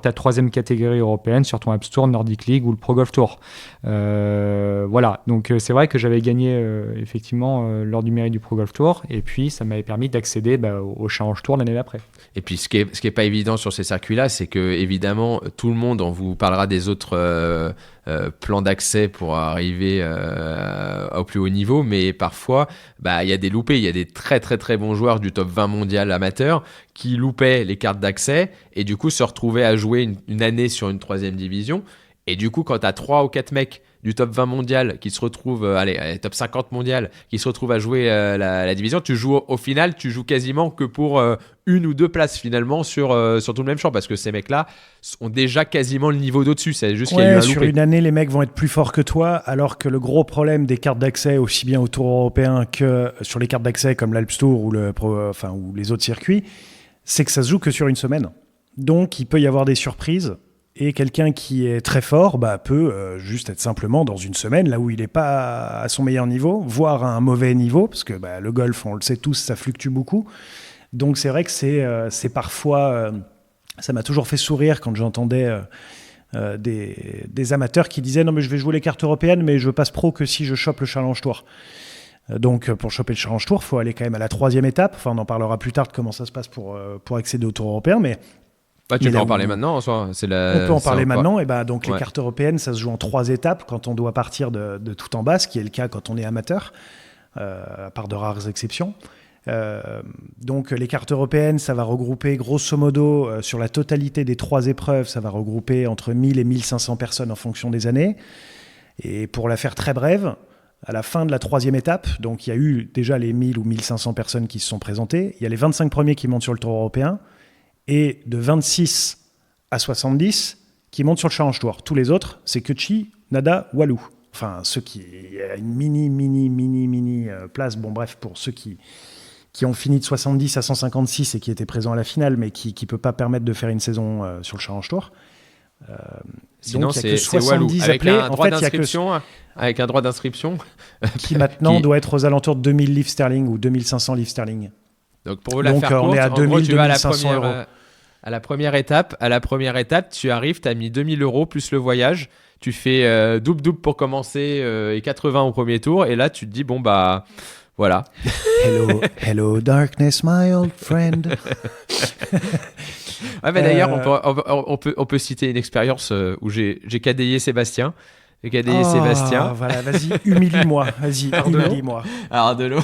ta 3e catégorie européenne, sur ton App Store, Nordic League ou le Pro Golf Tour. Voilà, donc c'est vrai que j'avais gagné effectivement lors du mairie du Pro Golf Tour, et puis ça m'avait permis d'accéder au Challenge Tour l'année d'après. Et puis ce qui est pas évident sur ces circuits-là, c'est que évidemment tout le monde, on vous parlera des autres plans d'accès pour arriver au plus haut niveau, mais parfois il y a des loupés, il y a des très très très bons joueurs du top 20 mondial amateur qui loupaient les cartes d'accès et du coup se retrouvaient à jouer une année sur une 3e division. Et du coup, quand tu as 3 ou 4 mecs du top 20 mondial qui se retrouvent, top 50 mondial, qui se retrouvent à jouer la division, au final, tu joues quasiment que pour 1 ou 2 places finalement sur tout le même champ, parce que ces mecs-là ont déjà quasiment le niveau d'au-dessus. C'est juste qu'il y a eu un loupé. Sur une année, les mecs vont être plus forts que toi, alors que le gros problème des cartes d'accès, aussi bien au Tour européen que sur les cartes d'accès comme l'Alps Tour ou les autres circuits, c'est que ça se joue que sur une semaine. Donc, il peut y avoir des surprises. Et quelqu'un qui est très fort peut juste être simplement dans une semaine, là où il n'est pas à son meilleur niveau, voire à un mauvais niveau, parce que le golf, on le sait tous, ça fluctue beaucoup. Donc c'est vrai que c'est parfois... ça m'a toujours fait sourire quand j'entendais des amateurs qui disaient « Non, mais je vais jouer les cartes européennes, mais je passe pro que si je chope le Challenge Tour ». Donc pour choper le Challenge Tour, il faut aller quand même à la 3e étape. Enfin, on en parlera plus tard de comment ça se passe pour accéder au Tour européen, mais... tu peux en parler maintenant en soi. On peut en parler maintenant. Et donc les cartes européennes, ça se joue en 3 étapes quand on doit partir de tout en bas, ce qui est le cas quand on est amateur, à part de rares exceptions. Donc les cartes européennes, ça va regrouper grosso modo sur la totalité des 3 épreuves, ça va regrouper entre 1000 et 1500 personnes en fonction des années. Et pour la faire très brève, à la fin de la 3e étape, donc il y a eu déjà les 1000 ou 1500 personnes qui se sont présentées, il y a les 25 premiers qui montent sur le Tour européen, et de 26 à 70 qui montent sur le Challenge Tour. Tous les autres, c'est Kutchi, Nada, Walou. Enfin, ceux qui... Il y a une mini place. Bon, bref, pour ceux qui ont fini de 70 à 156 et qui étaient présents à la finale, mais qui ne peut pas permettre de faire une saison sur le Challenge Tour. Sinon, donc, c'est Walou. Avec un droit d'inscription, avec un droit d'inscription qui maintenant doit être aux alentours de 2000 livres sterling ou 2500 livres sterling. Donc pour la faire courte, on est à 2000, tu vas 2500 euros. À la première étape, tu arrives, tu as mis 2000 euros plus le voyage, tu fais double pour commencer et 80 au premier tour, et là tu te dis voilà. Hello darkness my old friend. D'ailleurs on peut citer une expérience où j'ai cadayé Sébastien. Sébastien. Voilà, vas-y, humilie-moi. Ardelot.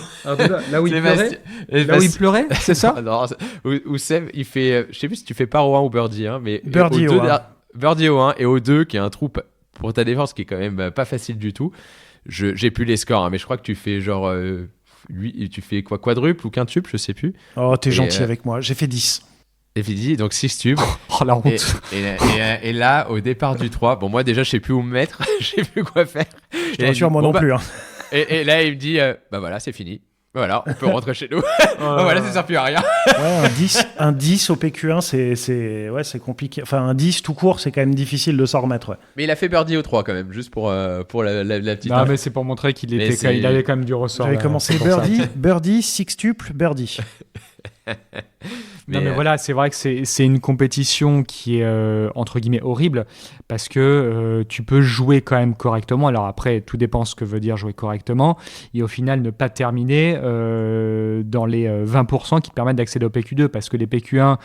Là où il pleurait. Là où il pleurait, c'est ça? Non, où Seb, il fait... Je sais plus si tu fais par au 1 ou birdie, mais... Birdie au 1. Birdie au 1 et au 2, qui est un trou pour ta défense qui est quand même pas facile du tout. J'ai plus les scores, mais je crois que tu fais genre... tu fais quoi, quadruple ou quintuple, je sais plus. Oh, t'es gentil avec moi. J'ai fait 10. Et puis donc 6 tubes. Oh la honte. Et là, au départ du 3, bon, moi déjà, je sais plus où me mettre, je sais plus quoi faire. Je te rassure, moi non plus. Hein. Et là, il me dit, voilà, c'est fini. Voilà, on peut rentrer chez nous. Voilà, ça sert plus à rien. Un 10 au PQ1, c'est compliqué. Enfin, un 10 tout court, c'est quand même difficile de s'en remettre. Ouais. Mais il a fait birdie au 3 quand même, juste pour la petite. Non, mais c'est pour montrer qu'il il avait quand même du ressort. J'avais commencé birdie, sixtuple, birdie. Mais voilà, c'est vrai que c'est une compétition qui est entre guillemets horrible parce que tu peux jouer quand même correctement. Alors après, tout dépend ce que veut dire jouer correctement et au final ne pas terminer dans les 20% qui te permettent d'accéder au PQ2 parce que les PQ1,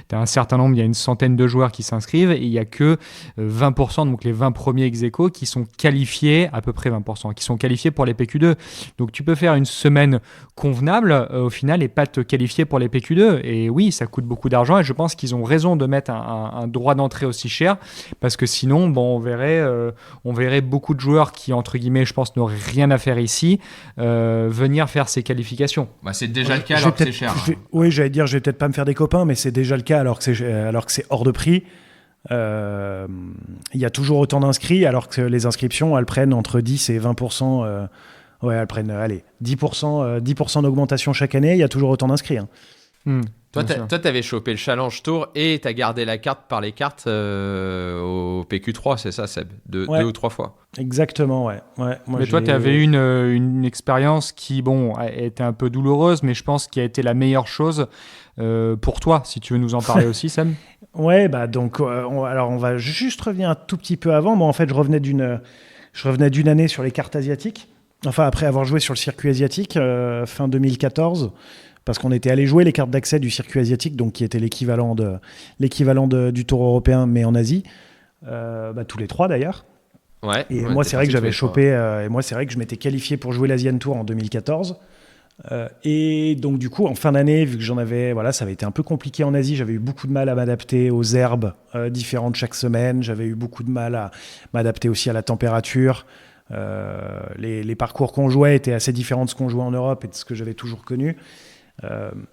tu as un certain nombre, il y a une centaine de joueurs qui s'inscrivent et il n'y a que 20%, donc les 20 premiers ex-aequo qui sont qualifiés, à peu près 20%, qui sont qualifiés pour les PQ2. Donc tu peux faire une semaine convenable au final et pas te qualifier pour les PQ2. Et oui, ça coûte beaucoup d'argent et je pense qu'ils ont raison de mettre un droit d'entrée aussi cher parce que sinon, on verrait beaucoup de joueurs qui, entre guillemets, je pense, n'auraient rien à faire ici, venir faire ces qualifications. C'est déjà le cas alors que c'est cher. Oui, j'allais dire, je vais peut-être pas me faire des copains, mais c'est déjà le cas alors que c'est hors de prix. Il y a toujours autant d'inscrits alors que les inscriptions, elles prennent entre 10 et 20%. Elles prennent 10% d'augmentation chaque année, il y a toujours autant d'inscrits. Hein. Toi, t'avais chopé le Challenge Tour et t'as gardé la carte par les cartes au PQ3, c'est ça, Seb? Deux ou 3 fois. Exactement, ouais. Moi, mais toi, t'avais eu une expérience qui, a été un peu douloureuse, mais je pense qu'il a été la meilleure chose pour toi, si tu veux nous en parler aussi, Sam. Ouais, donc, alors on va juste revenir un tout petit peu avant. Moi, en fait, je revenais d'une année sur les cartes asiatiques. Enfin, après avoir joué sur le circuit asiatique, fin 2014. Parce qu'on était allé jouer les cartes d'accès du circuit asiatique, donc qui était l'équivalent du Tour européen, mais en Asie, tous les 3 d'ailleurs. Ouais. Et moi, c'est vrai que j'avais chopé. Et moi, c'est vrai que je m'étais qualifié pour jouer l'Asian Tour en 2014. Et donc, du coup, en fin d'année, vu que ça avait été un peu compliqué en Asie, j'avais eu beaucoup de mal à m'adapter aux herbes différentes chaque semaine. J'avais eu beaucoup de mal à m'adapter aussi à la température. Les parcours qu'on jouait étaient assez différents de ce qu'on jouait en Europe et de ce que j'avais toujours connu.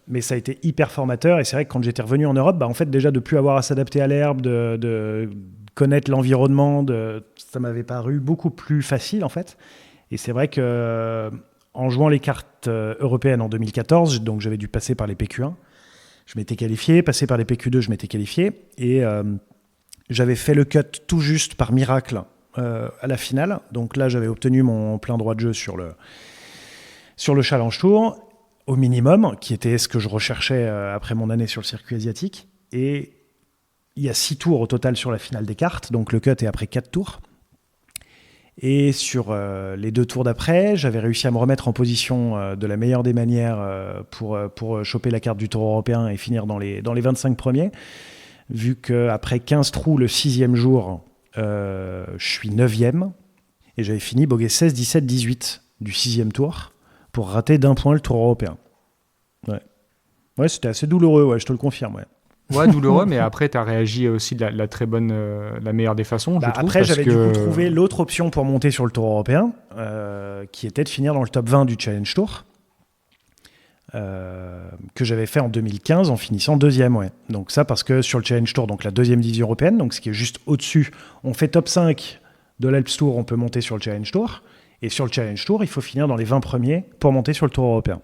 Mais ça a été hyper formateur, et c'est vrai que quand j'étais revenu en Europe, en fait, déjà de plus avoir à s'adapter à l'herbe, de connaître l'environnement, ça m'avait paru beaucoup plus facile en fait. Et c'est vrai que en jouant les cartes européennes en 2014, donc j'avais dû passer par les PQ1, je m'étais qualifié, passer par les PQ2, je m'étais qualifié, et j'avais fait le cut tout juste par miracle à la finale. Donc là, j'avais obtenu mon plein droit de jeu sur le Challenge Tour, au minimum, qui était ce que je recherchais après mon année sur le circuit asiatique. Et il y a 6 tours au total sur la finale des cartes, donc le cut est après 4 tours. Et sur les 2 tours d'après, j'avais réussi à me remettre en position de la meilleure des manières pour choper la carte du Tour européen et finir dans les 25 premiers. Vu qu'après 15 trous, le 6e jour, je suis 9e. Et j'avais fini bogey 16, 17, 18 du 6e tour, pour rater d'1 point le Tour européen. Ouais, c'était assez douloureux, je te le confirme. Ouais, douloureux, mais après, tu as réagi aussi de la très bonne, la meilleure des façons, je trouve. Après, j'avais du coup trouvé l'autre option pour monter sur le Tour européen, qui était de finir dans le top 20 du Challenge Tour, que j'avais fait en 2015 en finissant 2e. Donc ça, parce que sur le Challenge Tour, donc la 2e division européenne, donc ce qui est juste au-dessus, on fait top 5 de l'Alps Tour, on peut monter sur le Challenge Tour. Et sur le Challenge Tour, il faut finir dans les 20 premiers pour monter sur le Tour européen.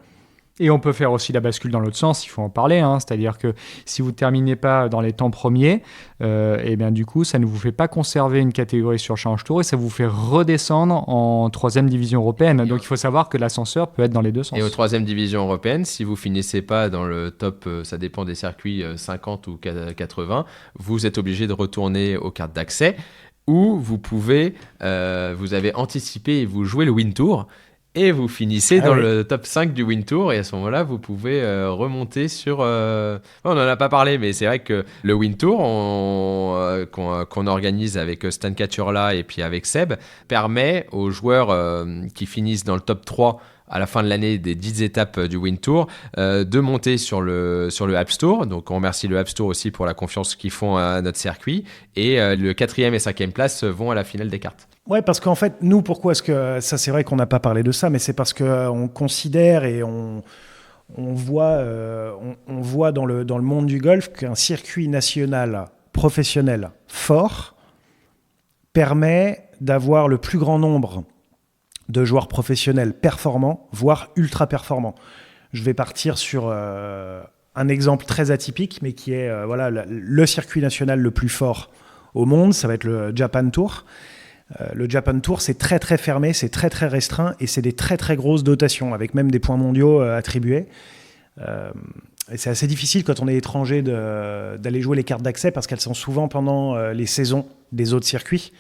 Et on peut faire aussi la bascule dans l'autre sens, il faut en parler. C'est-à-dire que si vous ne terminez pas dans les temps premiers, et bien du coup, ça ne vous fait pas conserver une catégorie sur Challenge Tour et ça vous fait redescendre en 3e division européenne. Donc il faut savoir que l'ascenseur peut être dans les deux sens. Et aux 3e division européenne, si vous ne finissez pas dans le top, ça dépend des circuits, 50 ou 80, vous êtes obligé de retourner aux cartes d'accès. Ou vous pouvez, vous avez anticipé et vous jouez le Win Tour et vous finissez dans le top 5 du Win Tour, et à ce moment-là, vous pouvez remonter sur... on n'en a pas parlé, mais c'est vrai que le Win Tour qu'on organise avec Stan Katurla et puis avec Seb permet aux joueurs qui finissent dans le top 3 à la fin de l'année des 10 étapes du Win Tour, de monter sur le Alps Tour. Donc on remercie le Alps Tour aussi pour la confiance qu'ils font à notre circuit. Et le 4e et 5e place vont à la finale des cartes. Ouais, parce qu'en fait, nous, pourquoi est-ce que... Ça, c'est vrai qu'on n'a pas parlé de ça, mais c'est parce qu'on considère et on voit dans le monde du golf qu'un circuit national professionnel fort permet d'avoir le plus grand nombre de joueurs professionnels performants, voire ultra performants. Je vais partir sur un exemple très atypique, mais qui est le circuit national le plus fort au monde, ça va être le Japan Tour. Le Japan Tour, c'est très très fermé, c'est très très restreint, et c'est des très très grosses dotations, avec même des points mondiaux attribués. Et c'est assez difficile quand on est étranger d'aller jouer les cartes d'accès, parce qu'elles sont souvent pendant les saisons des autres circuits.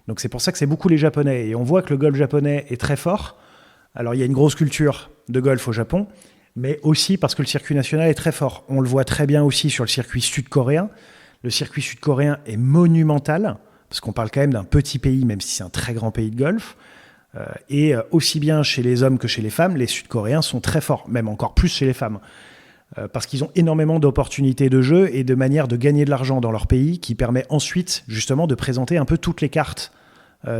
Donc c'est pour ça que c'est beaucoup les Japonais. Et on voit que le golf japonais est très fort. Alors il y a une grosse culture de golf au Japon, mais aussi parce que le circuit national est très fort. On le voit très bien aussi sur le circuit sud-coréen. Le circuit sud-coréen est monumental, parce qu'on parle quand même d'un petit pays, même si c'est un très grand pays de golf. Et aussi bien chez les hommes que chez les femmes, les Sud-Coréens sont très forts, même encore plus chez les femmes. Parce qu'ils ont énormément d'opportunités de jeu et de manières de gagner de l'argent dans leur pays, qui permet ensuite justement de présenter un peu toutes les cartes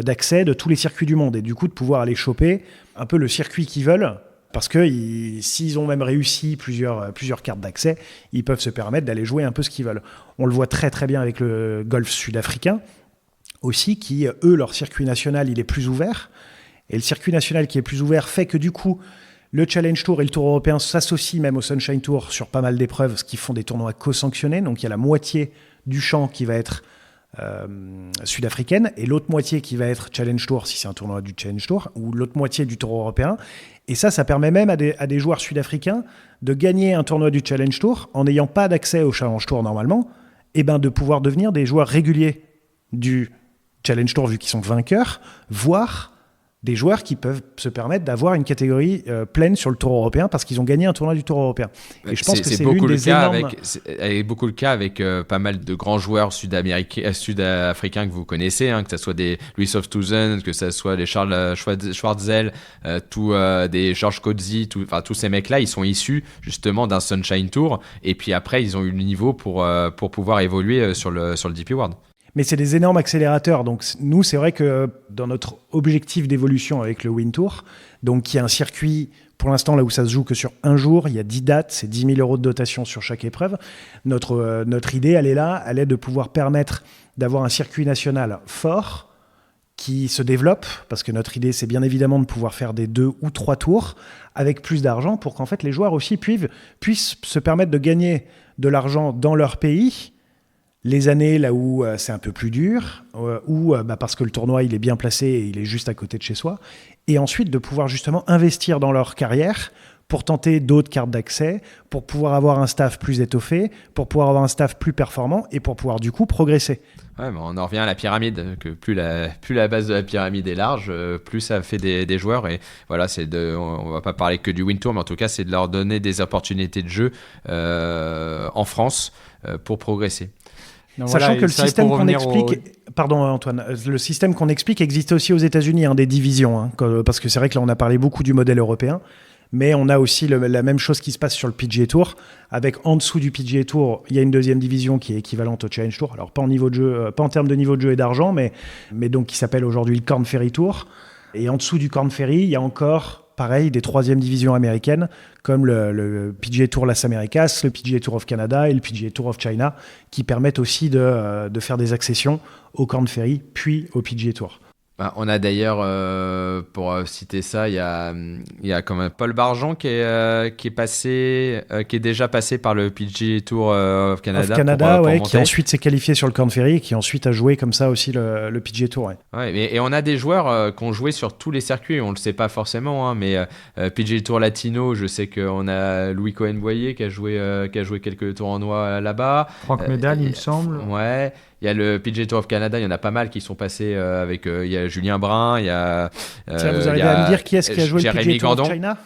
d'accès de tous les circuits du monde, et du coup de pouvoir aller choper un peu le circuit qu'ils veulent, parce que s'ils ont même réussi plusieurs cartes d'accès, ils peuvent se permettre d'aller jouer un peu ce qu'ils veulent. On le voit très très bien avec le golf sud-africain aussi, qui eux, leur circuit national il est plus ouvert, et le circuit national qui est plus ouvert fait que du coup Le Challenge Tour et le Tour européen s'associent même au Sunshine Tour sur pas mal d'épreuves, ce qui font des tournois co-sanctionnés. Donc il y a la moitié du champ qui va être sud-africaine et l'autre moitié qui va être Challenge Tour si c'est un tournoi du Challenge Tour, ou l'autre moitié du Tour européen. Et ça permet même à des joueurs sud-africains de gagner un tournoi du Challenge Tour en n'ayant pas d'accès au Challenge Tour normalement, et de pouvoir devenir des joueurs réguliers du Challenge Tour vu qu'ils sont vainqueurs, voire des joueurs qui peuvent se permettre d'avoir une catégorie pleine sur le Tour européen parce qu'ils ont gagné un tournoi du Tour européen. Et je pense que c'est l'une des énormes... C'est beaucoup le cas avec pas mal de grands joueurs sud-africains que vous connaissez, que ce soit des Louis Oosthuizen, que ce soit des Charles Schwartzel, des George Coetzee, tous ces mecs-là, ils sont issus justement d'un Sunshine Tour. Et puis après, ils ont eu le niveau pour pouvoir évoluer sur le DP World. Mais c'est des énormes accélérateurs. Donc nous, c'est vrai que dans notre objectif d'évolution avec le Win Tour, donc qui est un circuit, pour l'instant, là où ça se joue que sur un jour, il y a 10 dates, c'est 10 000 € de dotation sur chaque épreuve. Notre idée, elle est là, elle est de pouvoir permettre d'avoir un circuit national fort qui se développe, parce que notre idée, c'est bien évidemment de pouvoir faire des 2 ou 3 tours avec plus d'argent pour qu'en fait les joueurs aussi puissent se permettre de gagner de l'argent dans leur pays, les années là où c'est un peu plus dur, parce que le tournoi il est bien placé et il est juste à côté de chez soi, et ensuite de pouvoir justement investir dans leur carrière pour tenter d'autres cartes d'accès, pour pouvoir avoir un staff plus étoffé, pour pouvoir avoir un staff plus performant et pour pouvoir du coup progresser. Ouais, mais on en revient à la pyramide, que plus la base de la pyramide est large, plus ça fait des joueurs. Et voilà, on va pas parler que du Win Tour, mais en tout cas, c'est de leur donner des opportunités de jeu en France pour progresser. Non, sachant que le système qu'on explique, pardon Antoine, le système qu'on explique existe aussi aux États-Unis, des divisions, parce que c'est vrai que là on a parlé beaucoup du modèle européen, mais on a aussi la même chose qui se passe sur le PGA Tour, avec en dessous du PGA Tour, il y a une deuxième division qui est équivalente au Challenge Tour, alors pas en niveau de jeu, pas en termes de niveau de jeu et d'argent, mais donc qui s'appelle aujourd'hui le Korn Ferry Tour, et en dessous du Korn Ferry, il y a encore pareil, des troisièmes divisions américaines, comme le PGA Tour Las Americas, le PGA Tour of Canada et le PGA Tour of China, qui permettent aussi de faire des accessions au Korn Ferry, puis au PGA Tour. On a d'ailleurs, pour citer ça, il y a quand même Paul Barjon qui est déjà passé par le PGA Tour of Canada. Pour qui ensuite s'est qualifié sur le Korn Ferry et qui ensuite a joué comme ça aussi le PGA Tour. Et on a des joueurs qui ont joué sur tous les circuits, on ne le sait pas forcément, mais PGA Tour Latino, je sais qu'on a Louis Cohen-Boyer qui a joué quelques tournois là-bas. Franck Médal, il me semble. Ouais. Il y a le PGA Tour of Canada, il y en a pas mal qui sont passés avec. Il y a Julien Brun, il y a. Tiens, vous arrivez à me dire qui est-ce qui a joué le PGA Tour of China ?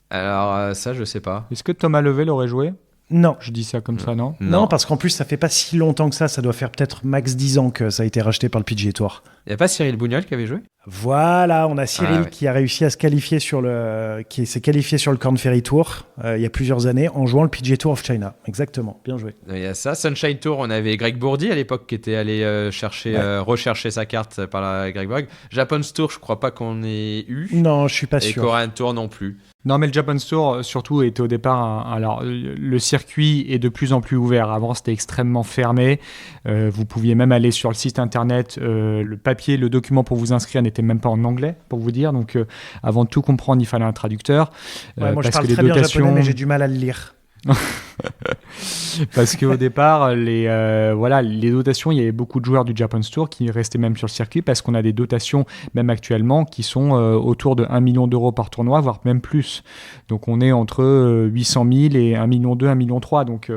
Alors, ça, je sais pas. Est-ce que Thomas Level aurait joué ? Non. Je dis ça comme ça, non ? Non, parce qu'en plus, ça fait pas si longtemps que ça. Ça doit faire peut-être max 10 ans que ça a été racheté par le PGA Tour. Il n'y a pas Cyril Bougnol qui avait joué ? Voilà, on a Cyril qui a réussi à se qualifier qui s'est qualifié sur le Korn Ferry Tour il y a plusieurs années en jouant le PGA Tour of China. Exactement, bien joué. Il y a ça. Sunshine Tour, on avait Greg Bourdi à l'époque qui était allé rechercher sa carte par Greg Bourdi. Japan's Tour, je crois pas qu'on ait eu. Non, je suis pas sûr. Et Korean Tour non plus. Non, mais le Japan's Tour, surtout, était au départ... alors, le circuit est de plus en plus ouvert. Avant, c'était extrêmement fermé. Vous pouviez même aller sur le site internet. Le papier, le document pour vous inscrire n'était même pas en anglais, pour vous dire. Donc, avant de tout comprendre, il fallait un traducteur. Moi, je parle très bien japonais, mais j'ai du mal à le lire. Parce qu'au départ, les dotations, il y avait beaucoup de joueurs du Japan's Tour qui restaient même sur le circuit parce qu'on a des dotations, même actuellement, qui sont autour de 1 million d'euros par tournoi, voire même plus. Donc on est entre 800 000 et 1 million 2, 1 million 3. Donc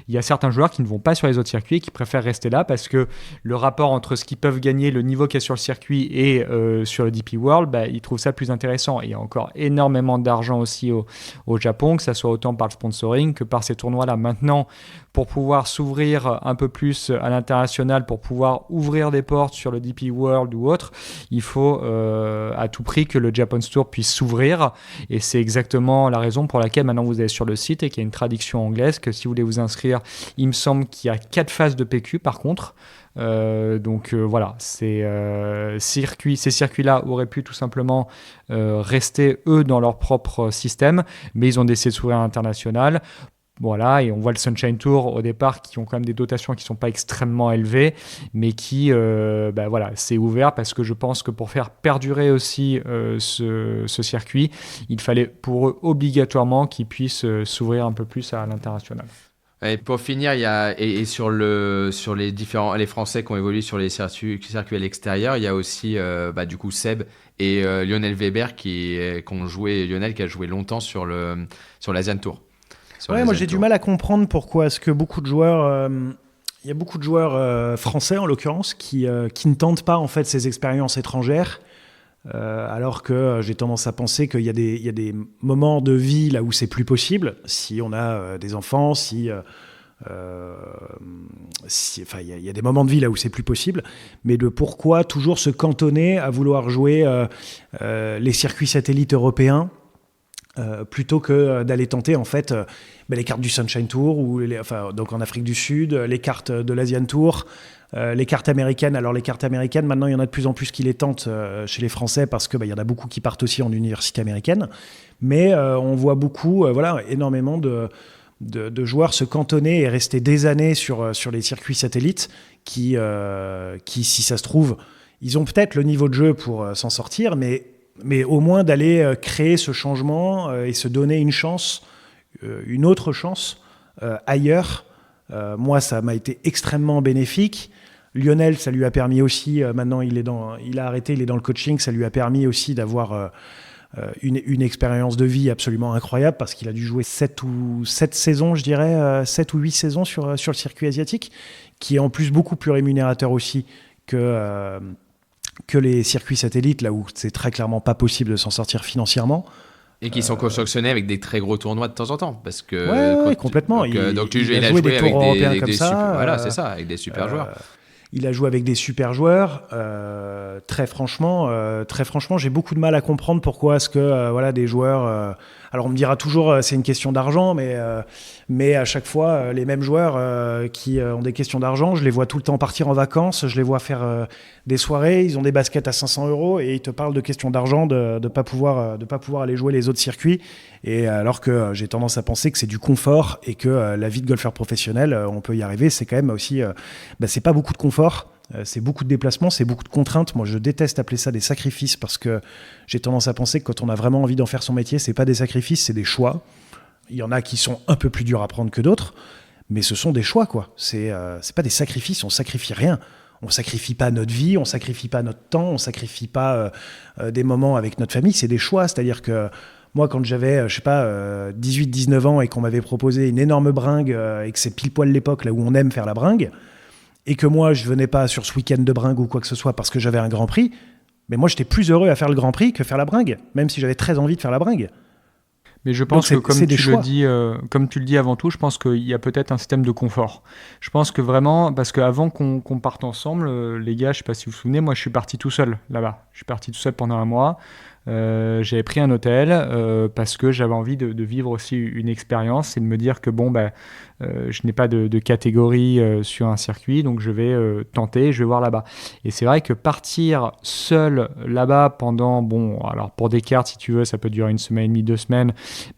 il y a certains joueurs qui ne vont pas sur les autres circuits et qui préfèrent rester là parce que le rapport entre ce qu'ils peuvent gagner, le niveau qu'il y a sur le circuit et sur le DP World, ils trouvent ça plus intéressant. Et il y a encore énormément d'argent aussi au Japon, que ça soit autant par le sponsoring que par ces tournois-là. Maintenant, pour pouvoir s'ouvrir un peu plus à l'international, pour pouvoir ouvrir des portes sur le DP World ou autre, il faut à tout prix que le Japan's Tour puisse s'ouvrir. Et c'est exactement la raison pour laquelle maintenant vous allez sur le site et qu'il y a une traduction anglaise, que si vous voulez vous inscrire, il me semble qu'il y a 4 phases de PQ par contre. Voilà, ces circuits-là auraient pu tout simplement rester eux dans leur propre système, mais ils ont décidé de s'ouvrir à l'international Voilà, et on voit le Sunshine Tour au départ qui ont quand même des dotations qui ne sont pas extrêmement élevées, mais qui, voilà, c'est ouvert parce que je pense que pour faire perdurer aussi ce circuit, il fallait pour eux obligatoirement qu'ils puissent s'ouvrir un peu plus à l'international. Et pour finir, il y a sur les Français qui ont évolué sur les circuits à l'extérieur, il y a aussi du coup Seb et Lionel Weber qui ont joué. Lionel qui a joué longtemps sur l'Asian Tour. Ouais, moi j'ai du mal à comprendre pourquoi est-ce que beaucoup de joueurs, il y a beaucoup de joueurs français en l'occurrence qui ne tentent pas en fait ces expériences étrangères, alors que j'ai tendance à penser qu'il y a des moments de vie là où c'est plus possible, si on a des enfants, il y a des moments de vie là où c'est plus possible, mais de pourquoi toujours se cantonner à vouloir jouer les circuits satellites européens. Plutôt que d'aller tenter en fait les cartes du Sunshine Tour donc en Afrique du Sud, les cartes de l'Asian Tour, les cartes américaines. Alors les cartes américaines, maintenant il y en a de plus en plus qui les tentent chez les Français parce que il y en a beaucoup qui partent aussi en université américaine. Mais on voit beaucoup, énormément de joueurs se cantonner et rester des années sur les circuits satellites qui, si ça se trouve, ils ont peut-être le niveau de jeu pour s'en sortir, mais au moins d'aller créer ce changement et se donner une chance, une autre chance ailleurs. Moi, ça m'a été extrêmement bénéfique. Lionel, ça lui a permis aussi, maintenant il a arrêté, il est dans le coaching, ça lui a permis aussi d'avoir une expérience de vie absolument incroyable parce qu'il a dû jouer 7 saisons, je dirais, 7 ou 8 saisons sur le circuit asiatique, qui est en plus beaucoup plus rémunérateur aussi que les circuits satellites, là où c'est très clairement pas possible de s'en sortir financièrement. Et qui sont constructionnés avec des très gros tournois de temps en temps. Parce que complètement. Il a joué des tours européens comme ça. Voilà, c'est ça, avec des super joueurs. Il a joué avec des super joueurs. Très franchement, j'ai beaucoup de mal à comprendre pourquoi est-ce que des joueurs... alors on me dira toujours c'est une question d'argent, mais à chaque fois, les mêmes joueurs qui ont des questions d'argent, je les vois tout le temps partir en vacances, je les vois faire des soirées, ils ont des baskets à 500 € et ils te parlent de questions d'argent, de pas pouvoir aller jouer les autres circuits. Et alors que j'ai tendance à penser que c'est du confort et que la vie de golfeur professionnel, on peut y arriver, c'est quand même aussi... c'est pas beaucoup de confort. C'est beaucoup de déplacements, c'est beaucoup de contraintes. Moi, je déteste appeler ça des sacrifices parce que j'ai tendance à penser que quand on a vraiment envie d'en faire son métier, c'est pas des sacrifices, c'est des choix. Il y en a qui sont un peu plus durs à prendre que d'autres, mais ce sont des choix, quoi. C'est pas des sacrifices, on sacrifie rien. On sacrifie pas notre vie, on sacrifie pas notre temps, on sacrifie pas des moments avec notre famille. C'est des choix, c'est-à-dire que moi, quand j'avais, 18-19 ans et qu'on m'avait proposé une énorme bringue et que c'est pile poil l'époque là où on aime faire la bringue, et que moi, je venais pas sur ce week-end de bringue ou quoi que ce soit parce que j'avais un Grand Prix, mais moi, j'étais plus heureux à faire le Grand Prix que faire la bringue, même si j'avais très envie de faire la bringue. Mais je pense que comme tu le dis avant tout, je pense qu'il y a peut-être un système de confort. Je pense que vraiment, parce qu'avant qu'on parte ensemble, les gars, je ne sais pas si vous vous souvenez, moi, je suis parti tout seul là-bas. Je suis parti tout seul pendant un mois. J'avais pris un hôtel parce que j'avais envie de vivre aussi une expérience et de me dire que je n'ai pas de catégorie sur un circuit, donc je vais tenter, je vais voir là-bas. Et c'est vrai que partir seul là-bas pendant, alors pour des cartes, si tu veux, ça peut durer 1 semaine et demie, 2 semaines,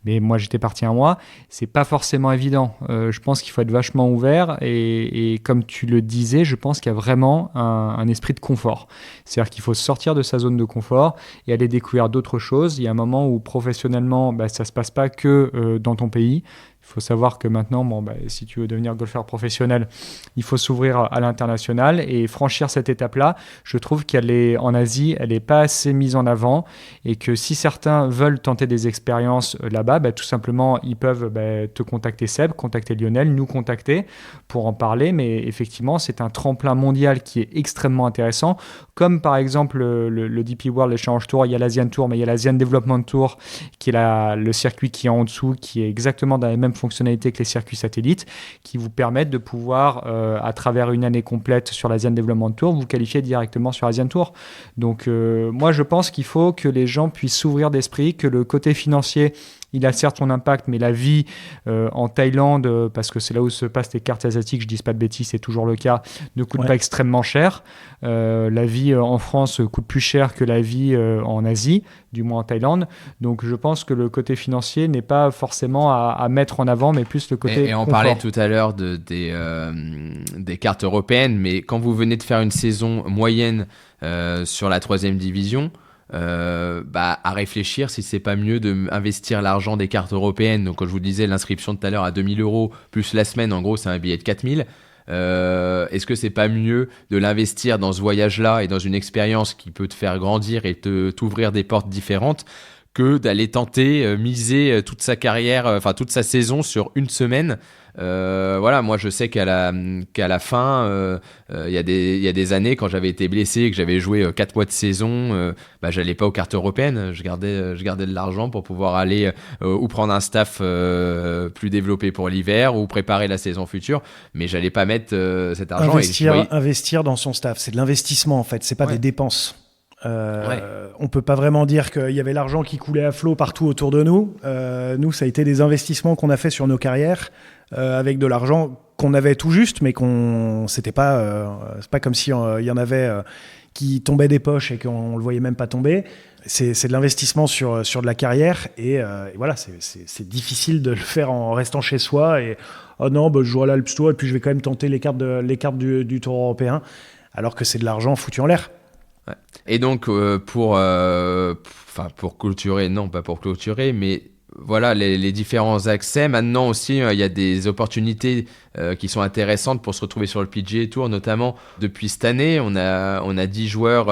mais moi j'étais parti un mois, c'est pas forcément évident. Je pense qu'il faut être vachement ouvert et comme tu le disais, je pense qu'il y a vraiment un esprit de confort. C'est-à-dire qu'il faut sortir de sa zone de confort et aller découvrir d'autres choses. Il y a un moment où professionnellement, ça se passe pas que dans ton pays. Il faut savoir que maintenant, si tu veux devenir golfeur professionnel, il faut s'ouvrir à l'international et franchir cette étape-là. Je trouve qu'en Asie, elle n'est pas assez mise en avant et que si certains veulent tenter des expériences là-bas, tout simplement, ils peuvent te contacter Seb, contacter Lionel, nous contacter pour en parler. Mais effectivement, c'est un tremplin mondial qui est extrêmement intéressant. Comme par exemple le DP World Challenge Tour, il y a l'Asian Tour, mais il y a l'Asian Development Tour qui est le circuit qui est en dessous, qui est exactement dans les mêmes fonctionnalités que les circuits satellites, qui vous permettent de pouvoir, à travers une année complète sur l'Asian Development Tour, vous qualifier directement sur l'Asian Tour. Donc moi, je pense qu'il faut que les gens puissent s'ouvrir d'esprit, que le côté financier il a certes son impact, mais la vie en Thaïlande, parce que c'est là où se passent les cartes asiatiques, je dis pas de bêtises, c'est toujours le cas, ne coûte pas extrêmement cher. La vie en France coûte plus cher que la vie en Asie, du moins en Thaïlande. Donc je pense que le côté financier n'est pas forcément à mettre en avant, mais plus le côté et on confort. parlait tout à l'heure des cartes européennes, mais quand vous venez de faire une saison moyenne sur la 3e division, à réfléchir si c'est pas mieux d'investir l'argent des cartes européennes. Donc, comme je vous disais, l'inscription de tout à l'heure à 2 000 € plus la semaine, en gros, c'est un billet de 4 000. Est-ce que c'est pas mieux de l'investir dans ce voyage-là et dans une expérience qui peut te faire grandir et t'ouvrir des portes différentes que d'aller tenter, miser toute sa carrière, toute sa saison sur une semaine? Moi je sais qu'à la fin, il y a des années quand j'avais été blessé et que j'avais joué 4 mois de saison, j'allais pas aux cartes européennes, je gardais de l'argent pour pouvoir aller ou prendre un staff plus développé pour l'hiver ou préparer la saison future, mais j'allais pas mettre cet argent. Investir dans son staff, c'est de l'investissement en fait, c'est pas des dépenses. On peut pas vraiment dire qu'il y avait l'argent qui coulait à flot partout autour de nous. Nous, ça a été des investissements qu'on a fait sur nos carrières avec de l'argent qu'on avait tout juste, mais c'est pas comme si il y en avait qui tombaient des poches et qu'on le voyait même pas tomber. C'est de l'investissement sur de la carrière et voilà, c'est difficile de le faire en restant chez soi et je joue à l'Alps Tour et puis je vais quand même tenter les cartes du Tour européen, alors que c'est de l'argent foutu en l'air. Ouais. Et donc pour clôturer, non pas pour clôturer, mais voilà les différents accès. Maintenant aussi, il y a des opportunités qui sont intéressantes pour se retrouver sur le PGA Tour, notamment depuis cette année. On a 10 joueurs,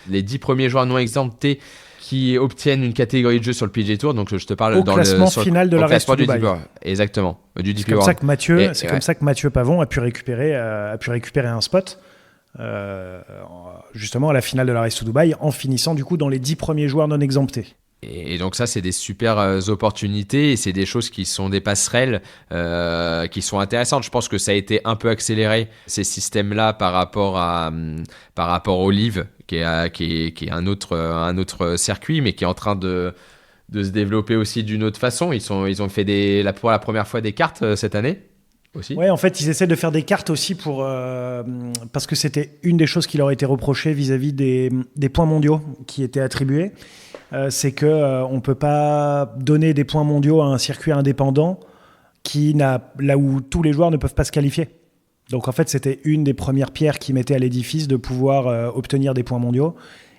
les 10 premiers joueurs non exemptés qui obtiennent une catégorie de jeu sur le PGA Tour. Donc je te parle au classement final de la Race to Dubai. Exactement. C'est comme ça que Mathieu Pavon a pu récupérer un spot. Justement à la finale de la Race to Dubai, en finissant du coup dans les 10 premiers joueurs non exemptés. Et donc ça, c'est des super opportunités et c'est des choses qui sont des passerelles qui sont intéressantes. Je pense que ça a été un peu accéléré, ces systèmes-là, par rapport au Live, qui est un autre circuit, mais qui est en train de se développer aussi d'une autre façon. Ils ont fait pour la première fois des cartes cette année. Aussi. Ouais, en fait, ils essaient de faire des cartes aussi parce que c'était une des choses qui leur a été reprochée vis-à-vis des points mondiaux qui étaient attribués. C'est que on peut pas donner des points mondiaux à un circuit indépendant là où tous les joueurs ne peuvent pas se qualifier. Donc en fait, c'était une des premières pierres qui mettait à l'édifice de pouvoir obtenir des points mondiaux.